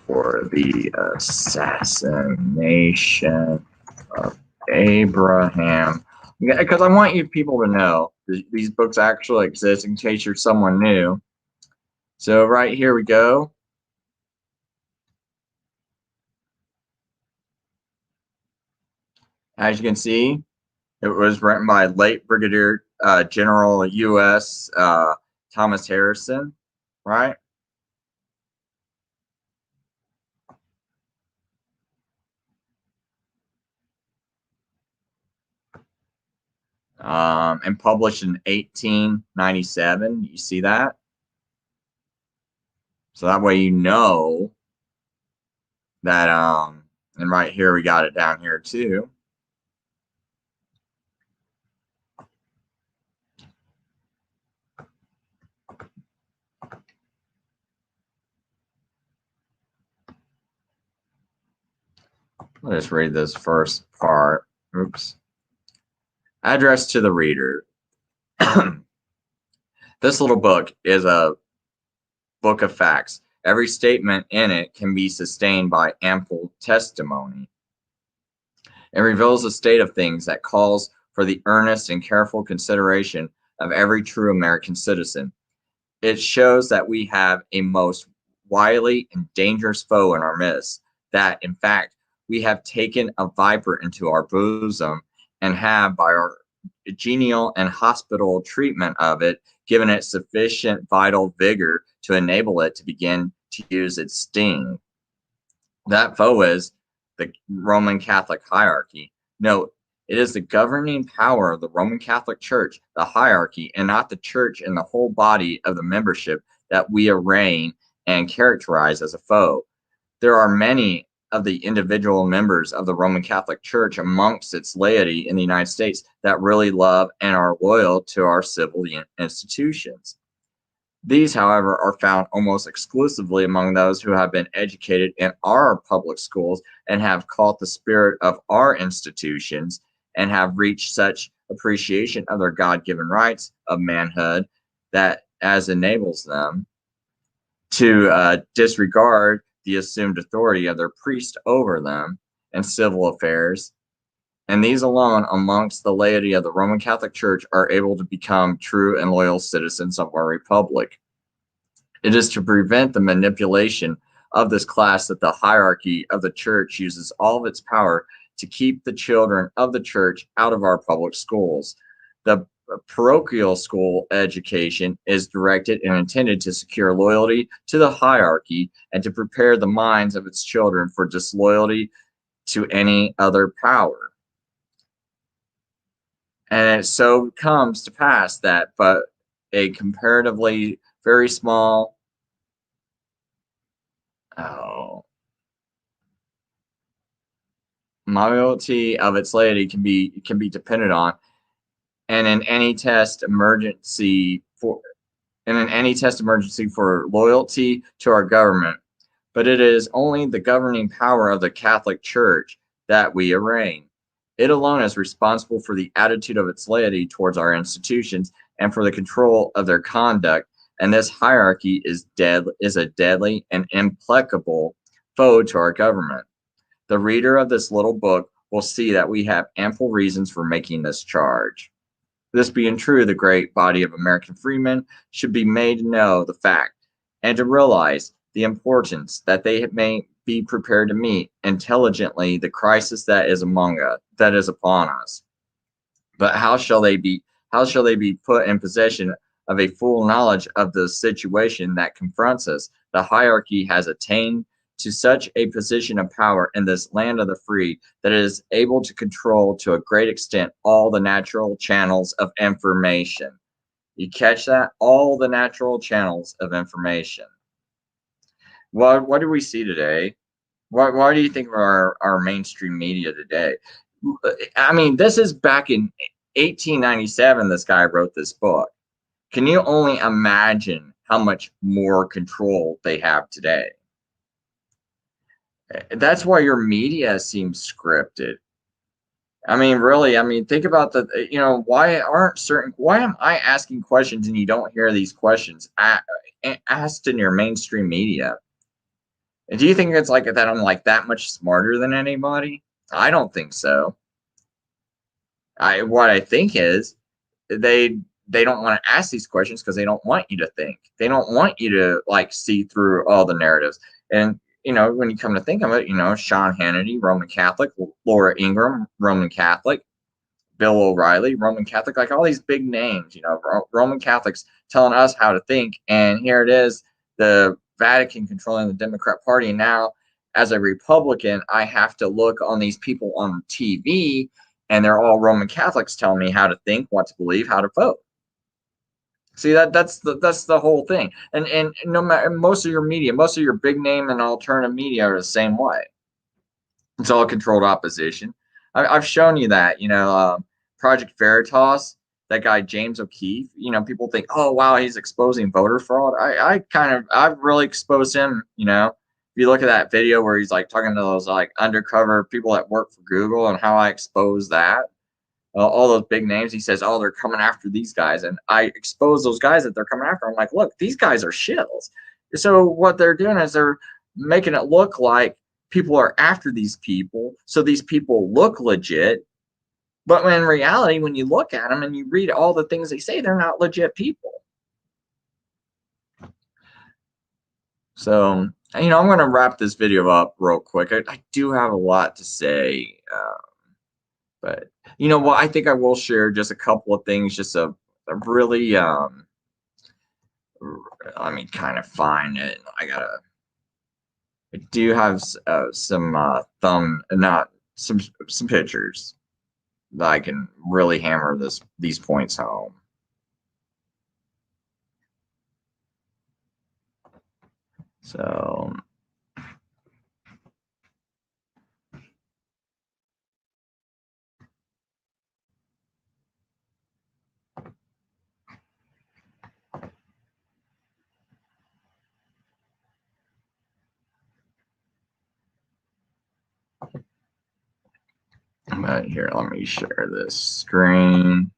for the assassination of Abraham. Because I want you people to know these books actually exist in case you're someone new. So right here we go. As you can see, it was written by late Brigadier General U.S. Thomas Harrison, right? And published in 1897. You see that? So that way you know that, and right here we got it down here too. Let's just read this first part. Oops. Address to the reader. This little book is a book of facts. Every statement in it can be sustained by ample testimony. It reveals a state of things that calls for the earnest and careful consideration of every true American citizen. It shows that we have a most wily and dangerous foe in our midst, that, in fact, we have taken a viper into our bosom and have, by our genial and hospitable treatment of it, given it sufficient vital vigor to enable it to begin to use its sting. That foe is the Roman Catholic hierarchy. Note, it is the governing power of the Roman Catholic Church, the hierarchy, and not the church and the whole body of the membership that we arraign and characterize as a foe. There are many of the individual members of the Roman Catholic Church amongst its laity in the United States that really love and are loyal to our civil institutions. These, however, are found almost exclusively among those who have been educated in our public schools and have caught the spirit of our institutions and have reached such appreciation of their God-given rights of manhood that as enables them to disregard the assumed authority of their priest over them in civil affairs. And these alone amongst the laity of the Roman Catholic Church are able to become true and loyal citizens of our republic. It is to prevent the manipulation of this class that the hierarchy of the church uses all of its power to keep the children of the church out of our public schools. The parochial school education is directed and intended to secure loyalty to the hierarchy and to prepare the minds of its children for disloyalty to any other power. And it so comes to pass that but a comparatively very small loyalty of its laity can be depended on, and in any test emergency for loyalty to our government. But it is only the governing power of the Catholic Church that we arraign. It alone is responsible for the attitude of its laity towards our institutions and for the control of their conduct, and this hierarchy is a deadly and implacable foe to our government. The reader of this little book will see that we have ample reasons for making this charge. This being true, the great body of American freemen should be made to know the fact and to realize the importance that they may be prepared to meet intelligently the crisis that is upon us. But how shall they be put in possession of a full knowledge of the situation that confronts us? The hierarchy has attained to such a position of power in this land of the free that it is able to control to a great extent all the natural channels of information. You catch that? All the natural channels of information. What do we see today? Why do you think of our mainstream media today? I mean, this is back in 1897 this guy wrote this book. Can you only imagine how much more control they have today? That's why your media seems scripted. I mean, really, think about why am I asking questions and you don't hear these questions asked in your mainstream media? Do you think it's like that I'm like that much smarter than anybody? I don't think so. What I think is they don't want to ask these questions because they don't want you to think. They don't want you to see through all the narratives. And when you come to think of it, Sean Hannity, Roman Catholic, Laura Ingraham, Roman Catholic, Bill O'Reilly, Roman Catholic, like all these big names, Roman Catholics telling us how to think. And here it is, the Vatican controlling the Democrat Party. And now, as a Republican, I have to look on these people on TV, and they're all Roman Catholics telling me how to think, what to believe, how to vote. See, that's the whole thing. And no matter, most of your media, most of your big name and alternative media are the same way. It's all controlled opposition. I've shown you that. Project Veritas, that guy James O'Keefe. People think, oh wow, he's exposing voter fraud. I've really exposed him. If you look at that video where he's talking to those undercover people that work for Google and how I expose that. All those big names, he says, oh, they're coming after these guys. And I expose those guys that they're coming after. I'm like, look, these guys are shills. So what they're doing is they're making it look like people are after these people. So these people look legit. But in reality, when you look at them and you read all the things they say, they're not legit people. So, I'm going to wrap this video up real quick. I do have a lot to say. But I think I will share just a couple of things, just a really let me kind of find it. I do have some some pictures that I can really hammer these points home. So here, let me share this screen.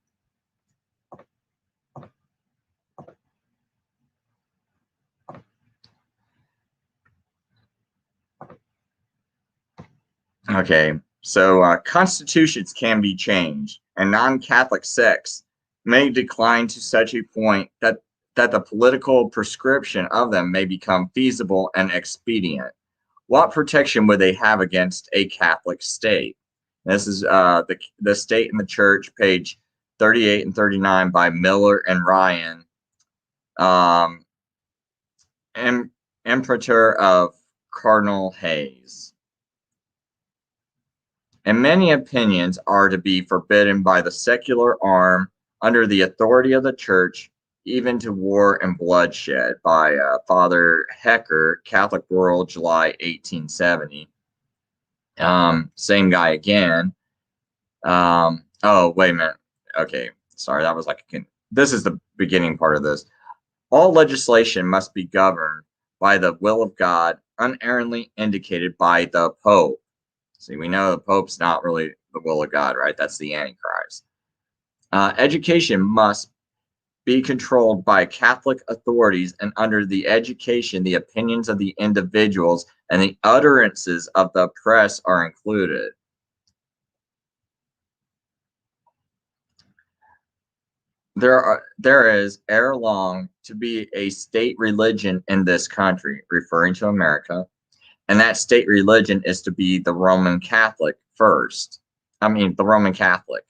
Okay, so constitutions can be changed, and non-Catholic sects may decline to such a point that the political prescription of them may become feasible and expedient. What protection would they have against a Catholic state? This is the State and the Church, page 38 and 39 by Miller and Ryan, Imprimatur of Cardinal Hayes. And many opinions are to be forbidden by the secular arm under the authority of the Church, even to war and bloodshed, by Father Hecker, Catholic World, July 1870. Same guy again. Oh, wait a minute. Okay, sorry, that was this is the beginning part of this. All legislation must be governed by the will of God, unerringly indicated by the Pope. See, we know the Pope's not really the will of God, right? That's the Antichrist. Education must be controlled by Catholic authorities, and under the education, the opinions of the individuals and the utterances of the press are included. There is ere long to be a state religion in this country, referring to America, and that state religion is to be the Roman Catholic first. The Roman Catholic.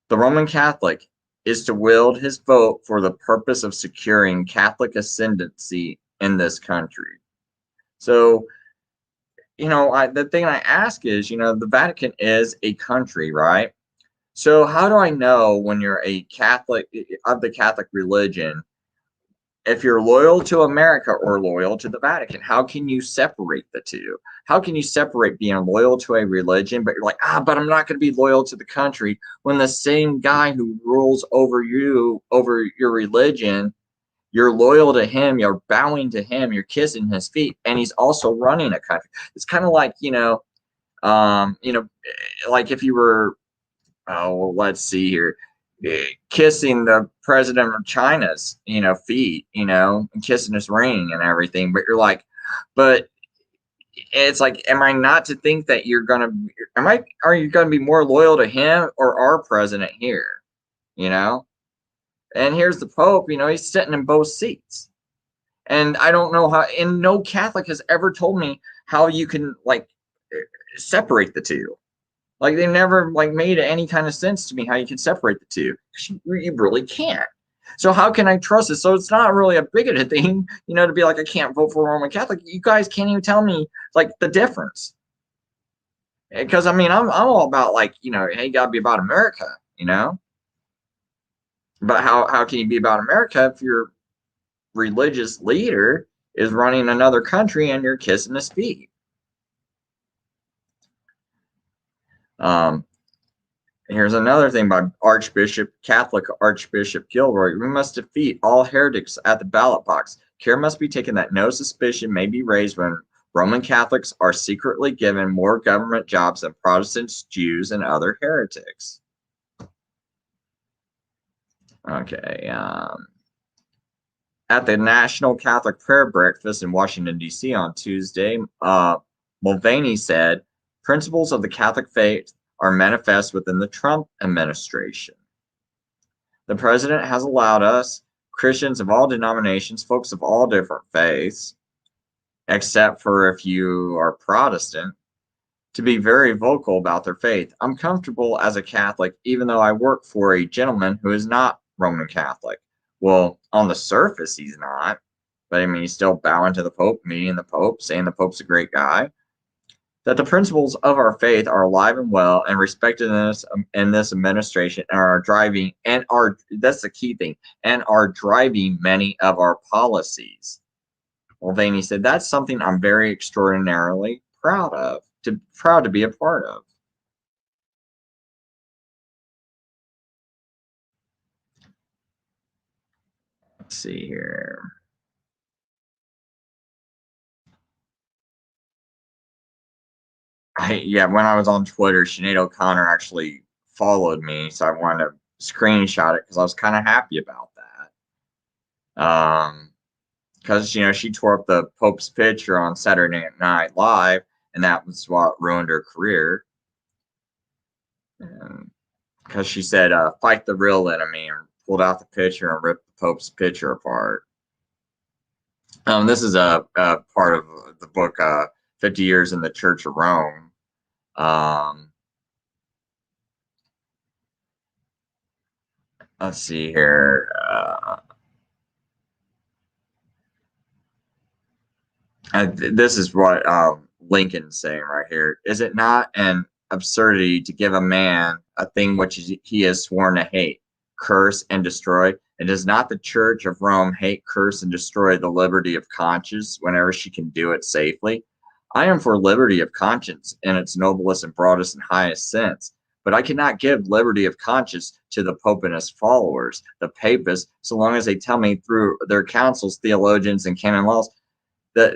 The Roman Catholic is to wield his vote for the purpose of securing Catholic ascendancy in this country. So, the thing I ask is, the Vatican is a country, right? So how do I know when you're a Catholic of the Catholic religion, if you're loyal to America or loyal to the Vatican? How can you separate the two? How can you separate being loyal to a religion, but you're like, but I'm not going to be loyal to the country, when the same guy who rules over you, over your religion, you're loyal to him, you're bowing to him, you're kissing his feet, and he's also running a country. It's kind of like, like if you were, let's see here, kissing the president of China's, feet, and kissing his ring and everything. But you're like, but it's like, am I not to think that are you going to be more loyal to him or our president here? And here's the Pope, he's sitting in both seats. And I don't know how, and no Catholic has ever told me how you can separate the two. They never made any kind of sense to me how you can separate the two. You really can't. So how can I trust it? So it's not really a bigoted thing, to be like, I can't vote for Roman Catholic. You guys can't even tell me the difference. Because I'm all about hey, you gotta be about America, But how can you be about America if your religious leader is running another country and you're kissing his feet? Here's another thing by Catholic Archbishop Gilroy. We must defeat all heretics at the ballot box. Care must be taken that no suspicion may be raised when Roman Catholics are secretly given more government jobs than Protestants, Jews, and other heretics. Okay. At the National Catholic Prayer Breakfast in Washington, D.C. on Tuesday, Mulvaney said, principles of the Catholic faith are manifest within the Trump administration. The president has allowed us, Christians of all denominations, folks of all different faiths, except for if you are Protestant, to be very vocal about their faith. I'm comfortable as a Catholic, even though I work for a gentleman who is not Roman Catholic. Well, on the surface, he's not. But I mean, he's still bowing to the Pope, meeting the Pope, saying the Pope's a great guy. That the principles of our faith are alive and well and respected in this administration and are driving, that's the key thing, and are driving many of our policies. Mulvaney said, that's something I'm very extraordinarily proud of, proud to be a part of. Let's see here. When I was on Twitter, Sinead O'Connor actually followed me, so I wanted to screenshot it because I was kind of happy about that. Because she tore up the Pope's picture on Saturday Night Live, and that was what ruined her career. Because she said, "Fight the real enemy," and pulled out the picture and ripped the Pope's picture apart. This is a part of the book, 50 Years in the Church of Rome. Let's see here. This is what Lincoln's saying right here. Is it not an absurdity to give a man a thing which he has sworn to hate, curse, and destroy? And does not the Church of Rome hate, curse, and destroy the liberty of conscience whenever she can do it safely? I am for liberty of conscience in its noblest and broadest and highest sense, but I cannot give liberty of conscience to the Pope and his followers, the Papists, so long as they tell me through their councils, theologians, and canon laws that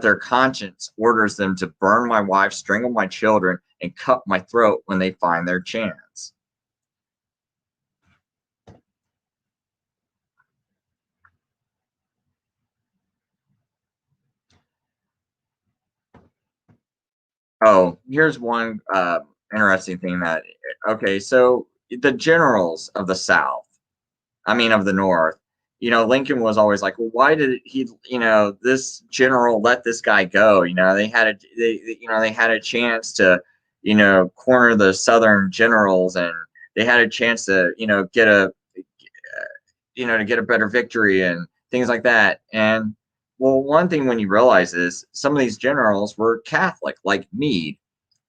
their conscience orders them to burn my wife, strangle my children, and cut my throat when they find their chance. Oh, here's one interesting thing so the generals of the South, of the North, Lincoln was always like, well, why did he, this general let this guy go? They had a chance to, corner the Southern generals, and they had a chance to, get a better victory and things like that. And well, one thing when you realize is some of these generals were Catholic, like Meade.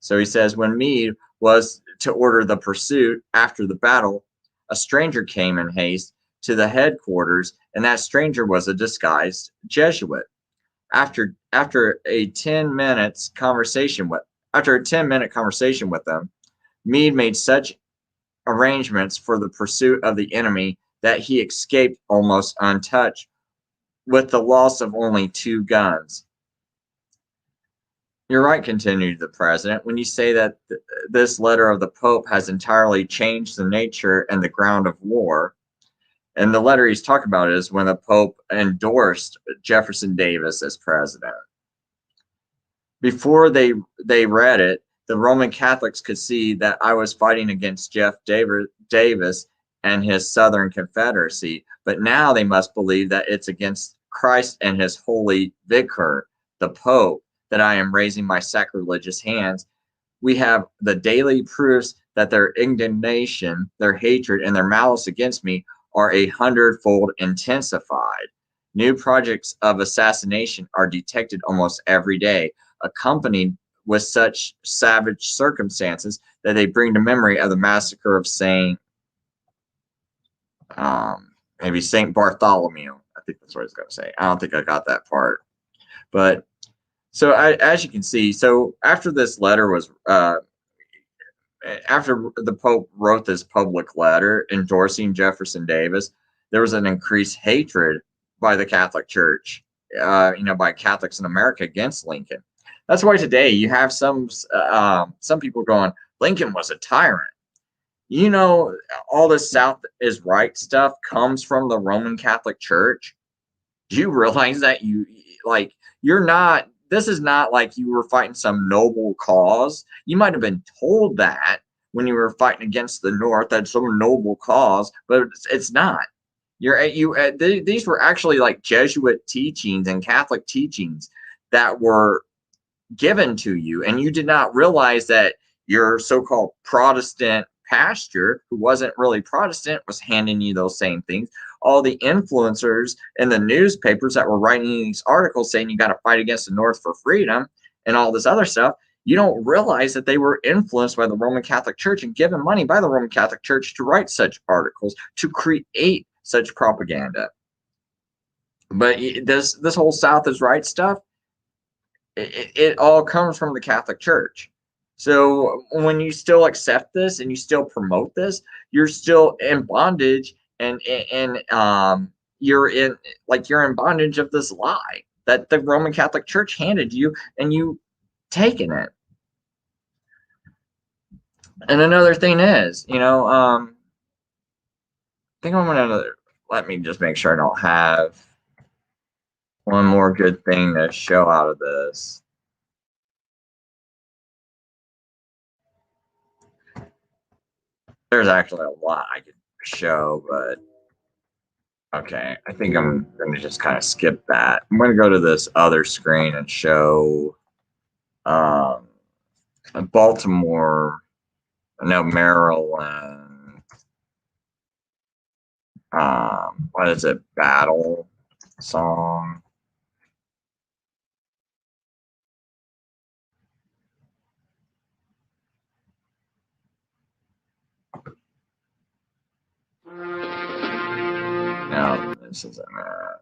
So he says, when Meade was to order the pursuit after the battle, a stranger came in haste to the headquarters, and that stranger was a disguised Jesuit. After a 10-minute conversation with them, Meade made such arrangements for the pursuit of the enemy that he escaped almost untouched, with the loss of only 2 guns. You're right, continued the president, when you say that this letter of the Pope has entirely changed the nature and the ground of war. And the letter he's talking about is when the Pope endorsed Jefferson Davis as president. Before they read it, the Roman Catholics could see that I was fighting against Jeff Davis and his Southern Confederacy, but now they must believe that it's against Christ and his holy vicar, the Pope, that I am raising my sacrilegious hands. We have the daily proofs that their indignation, their hatred, and their malice against me are 100-fold intensified. New projects of assassination are detected almost every day, accompanied with such savage circumstances that they bring to memory of the massacre of Saint Bartholomew. I think that's what I was going to say. I don't think I got that part. But so as you can see, so after this letter was, after the Pope wrote this public letter endorsing Jefferson Davis, there was an increased hatred by the Catholic Church, by Catholics in America against Lincoln. That's why today you have some people going, Lincoln was a tyrant. All this South is right stuff comes from the Roman Catholic Church. Do you realize that this is not like you were fighting some noble cause. You might have been told that when you were fighting against the North, that's some noble cause, but it's not. These were actually like Jesuit teachings and Catholic teachings that were given to you, and you did not realize that your so-called Protestant pastor who wasn't really Protestant was handing you those same things. All the influencers in the newspapers that were writing these articles saying you got to fight against the North for freedom and all this other stuff, you don't realize that they were influenced by the Roman Catholic Church and given money by the Roman Catholic Church to write such articles, to create such propaganda. But this whole South is right stuff, it all comes from the Catholic Church. So when you still accept this and you still promote this, you're still in bondage, and you're in bondage of this lie that the Roman Catholic Church handed you, and you taken it. And another thing is, I think I'm gonna let me just make sure I don't have one more good thing to show out of this. There's actually a lot I could show, but okay, I think I'm going to just kind of skip that. I'm going to go to this other screen and show Baltimore, no, Maryland, what is it, battle song. No, this isn't a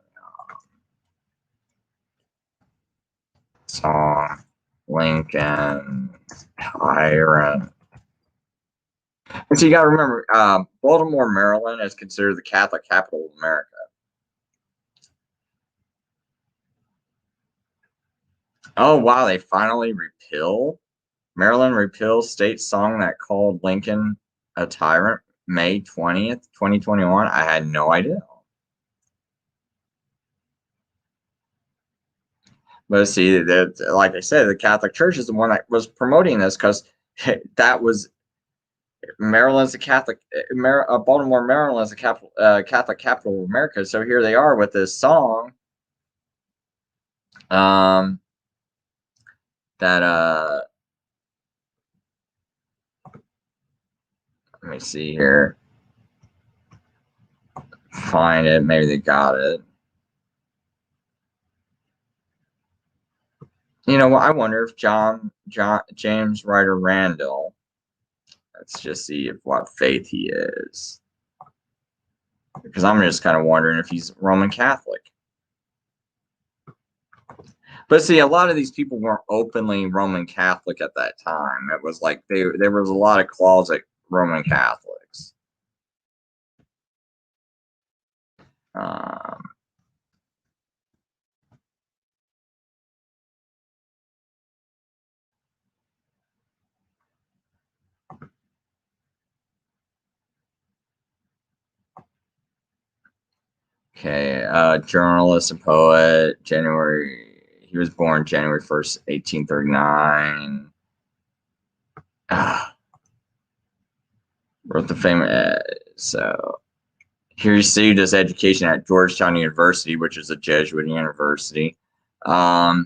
song. Lincoln, Tyrant. And so you got to remember, Baltimore, Maryland is considered the Catholic capital of America. Oh, wow, they finally Maryland repealed state song that called Lincoln a tyrant May 20th, 2021. I had no idea. But see, that, like I said, the Catholic Church is the one that was promoting this, because that was Maryland's the Catholic, Baltimore, Maryland is the Catholic capital of America. So here they are with this song, that let me see here, find it. Maybe they got it. You know what? I wonder if James Ryder Randall. Let's just see what faith he is, because I'm just kind of wondering if he's Roman Catholic. But see, a lot of these people weren't openly Roman Catholic at that time. It was like there was a lot of closet Roman Catholics. Okay, journalist and poet. He was born January 1st, 1839. Wrote the famous. So he received his education at Georgetown University, which is a Jesuit university. So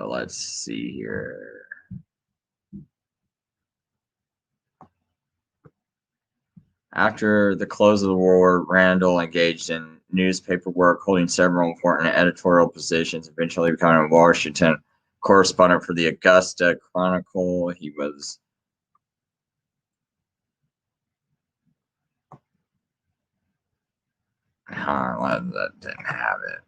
let's see here. After the close of the war, Randall engaged in newspaper work, holding several important editorial positions, eventually becoming a Washington correspondent for the Augusta Chronicle. He was that didn't have it.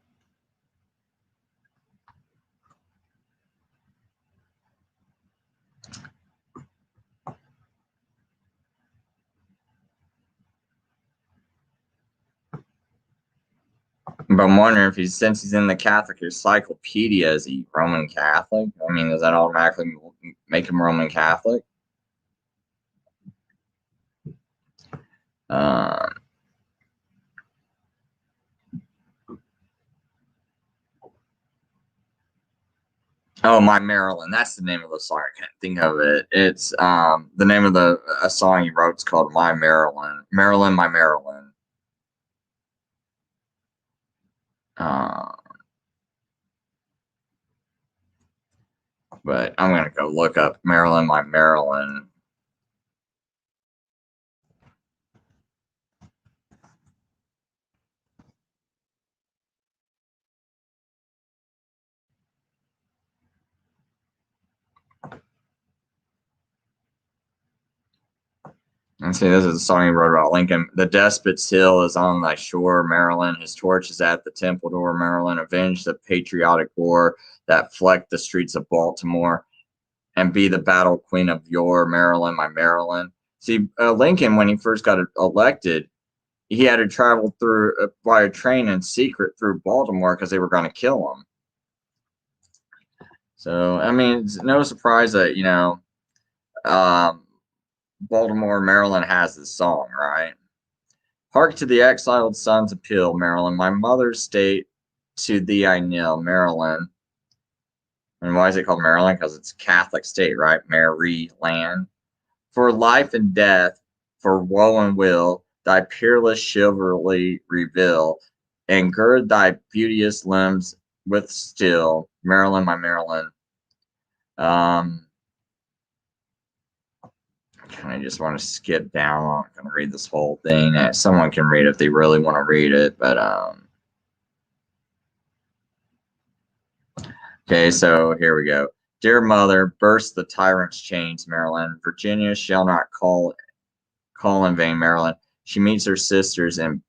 But I'm wondering if since he's in the Catholic Encyclopedia, is he Roman Catholic? I mean, does that automatically make him Roman Catholic? Oh, My Maryland. That's the name of the song. I can't think of it. It's the name of a song he wrote is called My Maryland. Maryland, My Maryland. But I'm gonna go look up Maryland, my Maryland. And see, this is a song he wrote about Lincoln. The despot's hill is on thy shore, Maryland. His torch is at the temple door, Maryland. Avenge the patriotic war that flecked the streets of Baltimore, and be the battle queen of your Maryland, my Maryland. See, Lincoln, when he first got elected, he had to travel through by a train in secret through Baltimore because they were going to kill him. So, I mean, it's no surprise that, you know, Baltimore, Maryland has this song, right? Hark to the exiled son's appeal, Maryland, my mother's state, to thee I kneel, Maryland. And why is it called Maryland? Because it's a Catholic state, right? Mary land. For life and death, for woe and will, thy peerless chivalry reveal, and gird thy beauteous limbs with steel, Maryland, my Maryland. I just want to skip down. I'm not going to read this whole thing. Someone can read it if they really want to read it, but okay, so here we go. Dear mother, burst the tyrant's chains, Maryland. Virginia shall not call in vain, Maryland. She meets her sisters in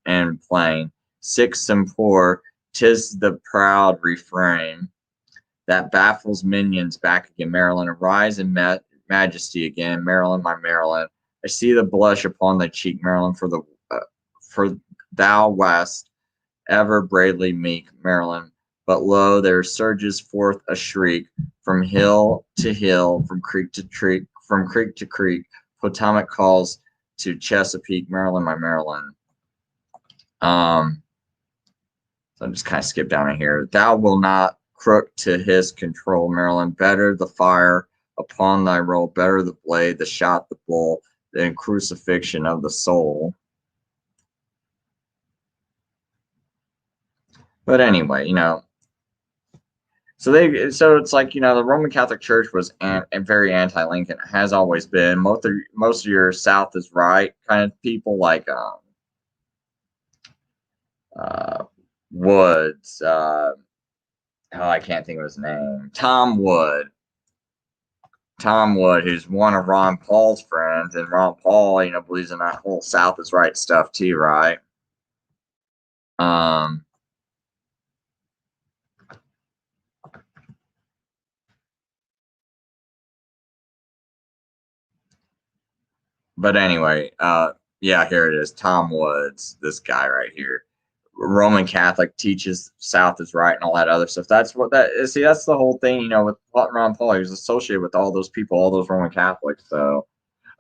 plain. Sick and poor, 'tis the proud refrain that baffles minions back again, Maryland. Arise in majesty again, Maryland, my Maryland. I see the blush upon thy cheek, Maryland, for thou wast ever bravely meek, Maryland. But lo, there surges forth a shriek from hill to hill, from creek to creek, Potomac calls to Chesapeake, Maryland, my Maryland. So I'm just kind of skip down in here. Thou will not crook to his control, Maryland. Better the fire upon thy roll, better the blade, the shot, the bull, than crucifixion of the soul. But anyway, you know, so it's like, you know, the Roman Catholic Church was very anti-Lincoln, has always been. Most of your South is right kind of people, like Woods. I can't think of his name. Tom Wood, who's one of Ron Paul's friends, and Ron Paul, you know, believes in that whole South is right stuff too, right? But anyway, yeah, here it is. Tom Woods, this guy right here. Roman Catholic, teaches South is right and all that other stuff. That's what that is. See, that's the whole thing, you know, with Ron Paul. He was associated with all those people, all those Roman Catholics. So,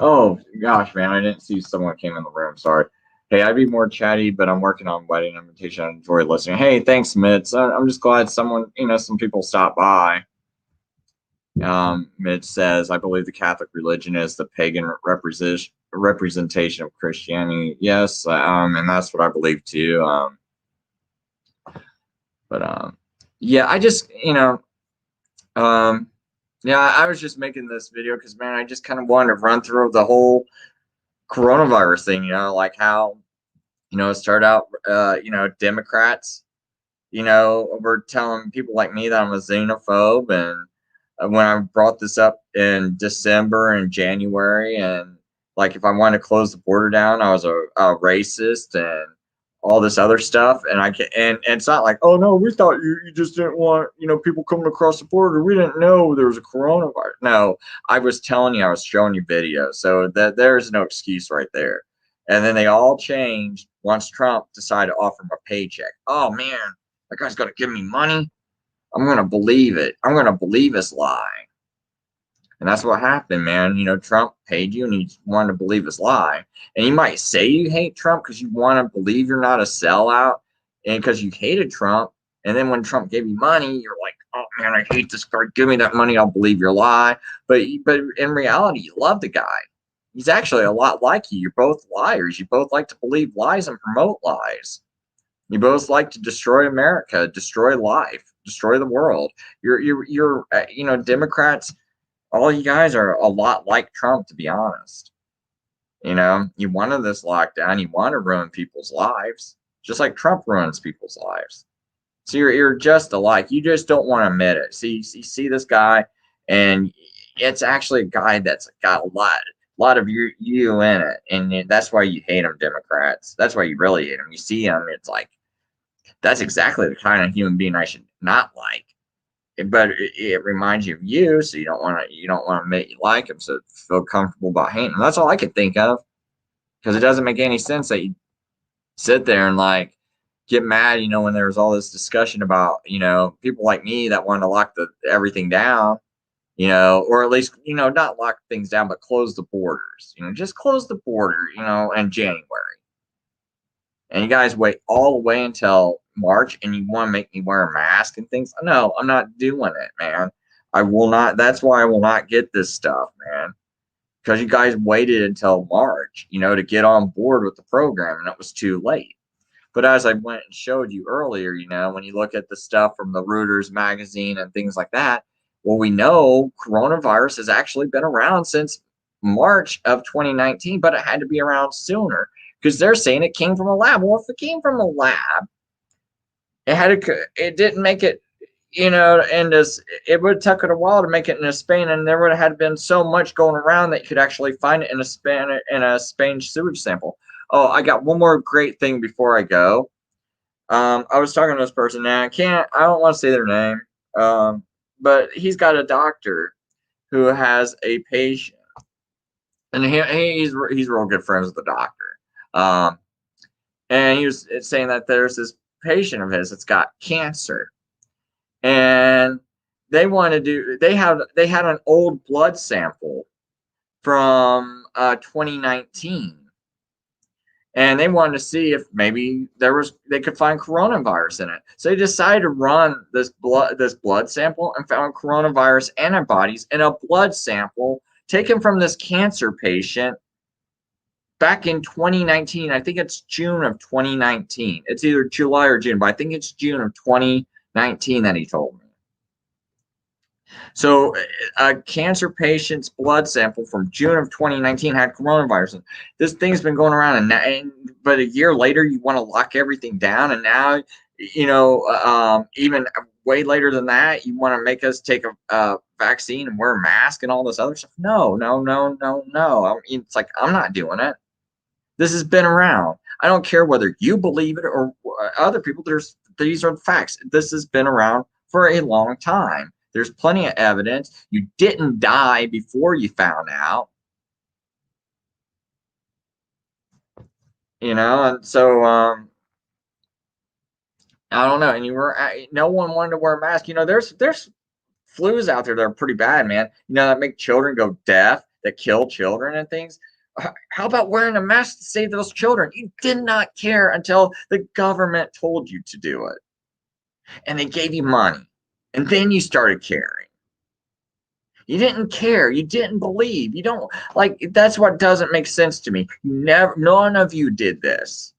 oh gosh, man, I didn't see someone came in the room. Sorry. Hey, I'd be more chatty, but I'm working on wedding invitation. I enjoy listening. Hey, thanks, Mitch. I'm just glad someone, you know, some people stopped by. Mitch says, I believe the Catholic religion is the pagan representation of Christianity. Yes, and that's what I believe too. Yeah, I just, you know, yeah, I was just making this video because, man, I just kind of wanted to run through the whole coronavirus thing, you know, like how, you know, it started out, you know, Democrats, you know, were telling people like me that I'm a xenophobe, and when I brought this up in December and January, and like if I wanted to close the border down, I was a racist and all this other stuff. And and it's not like, oh no, we thought you just didn't want, you know, people coming across the border. We didn't know there was a coronavirus. No, I was telling you, I was showing you videos. So that there's no excuse right there. And then they all changed once Trump decided to offer him a paycheck. Oh man, that guy's gonna give me money. I'm going to believe it. I'm going to believe his lie. And that's what happened, man. You know, Trump paid you and you wanted to believe his lie. And you might say you hate Trump because you want to believe you're not a sellout and because you hated Trump. And then when Trump gave you money, you're like, oh man, I hate this guy. Give me that money. I'll believe your lie. But in reality, you love the guy. He's actually a lot like you. You're both liars. You both like to believe lies and promote lies. You both like to destroy America, destroy life. destroy the world. You're Democrats, all you guys are a lot like Trump, to be honest. You wanted this lockdown, you want to ruin people's lives, just like Trump ruins people's lives. So you're just alike. You just don't want to admit it. See, you see this guy, and it's actually a guy that's got a lot of you in it, and that's why you hate him, Democrats. That's why you really hate him. You see him, it's like that's exactly the kind of human being I should not like. But it reminds you of you, so you don't want to admit you like him, so feel comfortable about hating him. That's all I could think of, because it doesn't make any sense that you sit there and like get mad, when there was all this discussion about, people like me that wanted to lock everything down, or at least, not lock things down, but close the borders, just close the border, in January. And you guys wait all the way until March and you want to make me wear a mask and things. No, I'm not doing it, man. I will not. That's why I will not get this stuff, man. Because you guys waited until March, to get on board with the program, and it was too late. But as I went and showed you earlier, when you look at the stuff from the Reuters magazine and things like that, well, we know coronavirus has actually been around since March of 2019, but it had to be around sooner because they're saying it came from a lab. Well, if it came from a lab, it didn't make it, and it would have taken a while to make it into Spain, and there would have had been so much going around that you could actually find it in a Spain sewage sample. Oh, I got one more great thing before I go. I was talking to this person, and I don't want to say their name, but he's got a doctor who has a patient, and he's real good friends with the doctor. And he was saying that there's this patient of his that's got cancer, and they had an old blood sample from 2019. And they wanted to see if maybe they could find coronavirus in it. So they decided to run this blood sample and found coronavirus antibodies in a blood sample taken from this cancer patient back in 2019. I think it's June of 2019. It's either July or June, but I think it's June of 2019 that he told me. So a cancer patient's blood sample from June of 2019 had coronavirus. This thing's been going around, but a year later, you want to lock everything down. And now, even way later than that, you want to make us take a vaccine and wear a mask and all this other stuff. No. I mean, it's like, I'm not doing it. This has been around. I don't care whether you believe it or other people. These are facts. This has been around for a long time. There's plenty of evidence. You didn't die before you found out. And so I don't know. And no one wanted to wear a mask. There's flus out there that are pretty bad, man. That make children go deaf, that kill children and things. How about wearing a mask to save those children? You did not care until the government told you to do it. And they gave you money. And then you started caring. You didn't care. You didn't believe. You don't that's what doesn't make sense to me. None of you did this.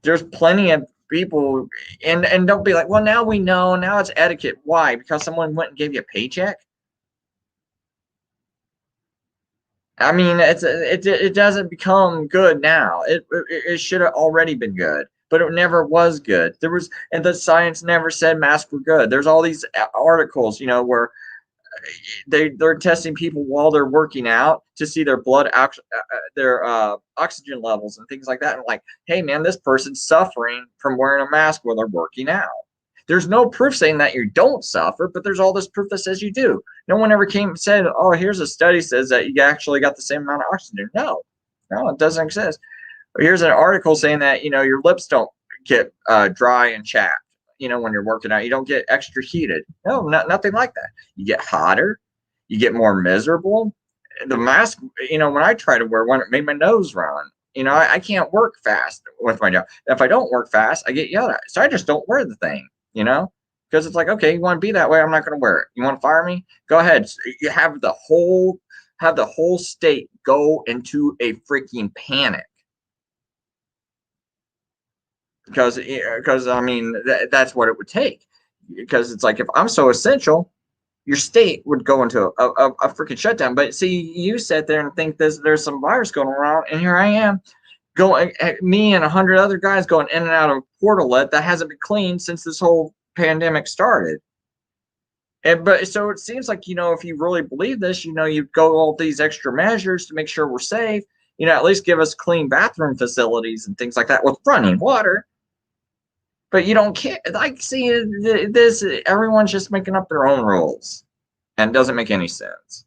There's plenty of people, and don't be like, well, now we know. Now it's etiquette. Why? Because someone went and gave you a paycheck? I mean, it doesn't become good now. It should have already been good. But it never was good. And the science never said masks were good. There's all these articles, where they're testing people while they're working out to see their their oxygen levels and things like that. And like, hey man, this person's suffering from wearing a mask while they're working out. There's no proof saying that you don't suffer, but there's all this proof that says you do. No one ever came and said, oh, here's a study says that you actually got the same amount of oxygen. No, it doesn't exist. Here's an article saying that, your lips don't get dry and chapped, when you're working out. You don't get extra heated. No, nothing like that. You get hotter. You get more miserable. The mask, when I try to wear one, it made my nose run. I can't work fast with my job. If I don't work fast, I get yelled at. So I just don't wear the thing, because it's like, okay, you want to be that way, I'm not going to wear it. You want to fire me? Go ahead. You have the whole state go into a freaking panic. Because I mean, that's what it would take. because it's like, if I'm so essential, your state would go into a freaking shutdown. But see, you sit there and think there's some virus going around, and here I am, me and 100 other guys going in and out of Portalet that hasn't been cleaned since this whole pandemic started. But so it seems like, if you really believe this, you'd go all these extra measures to make sure we're safe. At least give us clean bathroom facilities and things like that with running water. But you don't care. Like, see, this, everyone's just making up their own rules, and it doesn't make any sense.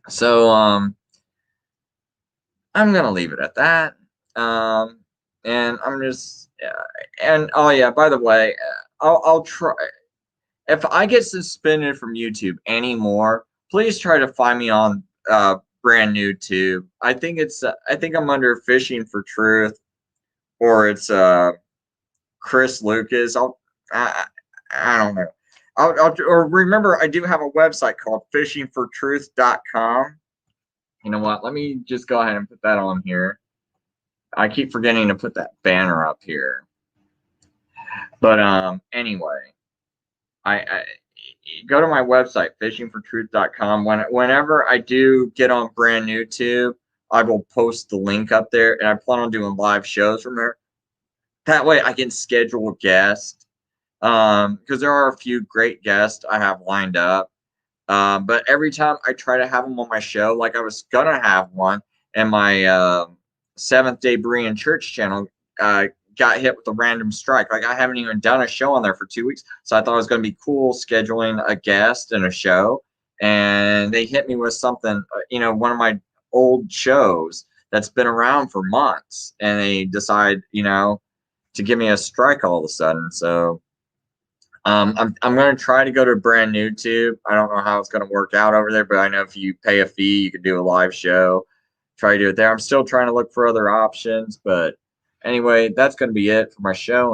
So, I'm gonna leave it at that. And I'm just, and oh yeah, by the way, I'll try. If I get suspended from YouTube anymore, please try to find me on brand new tube. I think I'm under Fishing for Truth, or it's Chris Lucas. I don't know. Or remember, I do have a website called fishingfortruth.com. You know what? Let me just go ahead and put that on here. I keep forgetting to put that banner up here. But anyway, I go to my website, fishingfortruth.com. Whenever I do get on brand new tube, I will post the link up there, and I plan on doing live shows from there. That way I can schedule guests, because there are a few great guests I have lined up. But every time I try to have them on my show, like I was going to have one, and my Seventh-day Berean Church channel got hit with a random strike. Like, I haven't even done a show on there for 2 weeks. So I thought it was going to be cool scheduling a guest and a show. And they hit me with something, one of my old shows that's been around for months. And they decide, to give me a strike all of a sudden. So I'm going to try to go to brand new tube. I don't know how it's going to work out over there, but I know if you pay a fee, you can do a live show. Try to do it there. I'm still trying to look for other options, but anyway, that's going to be it for my show.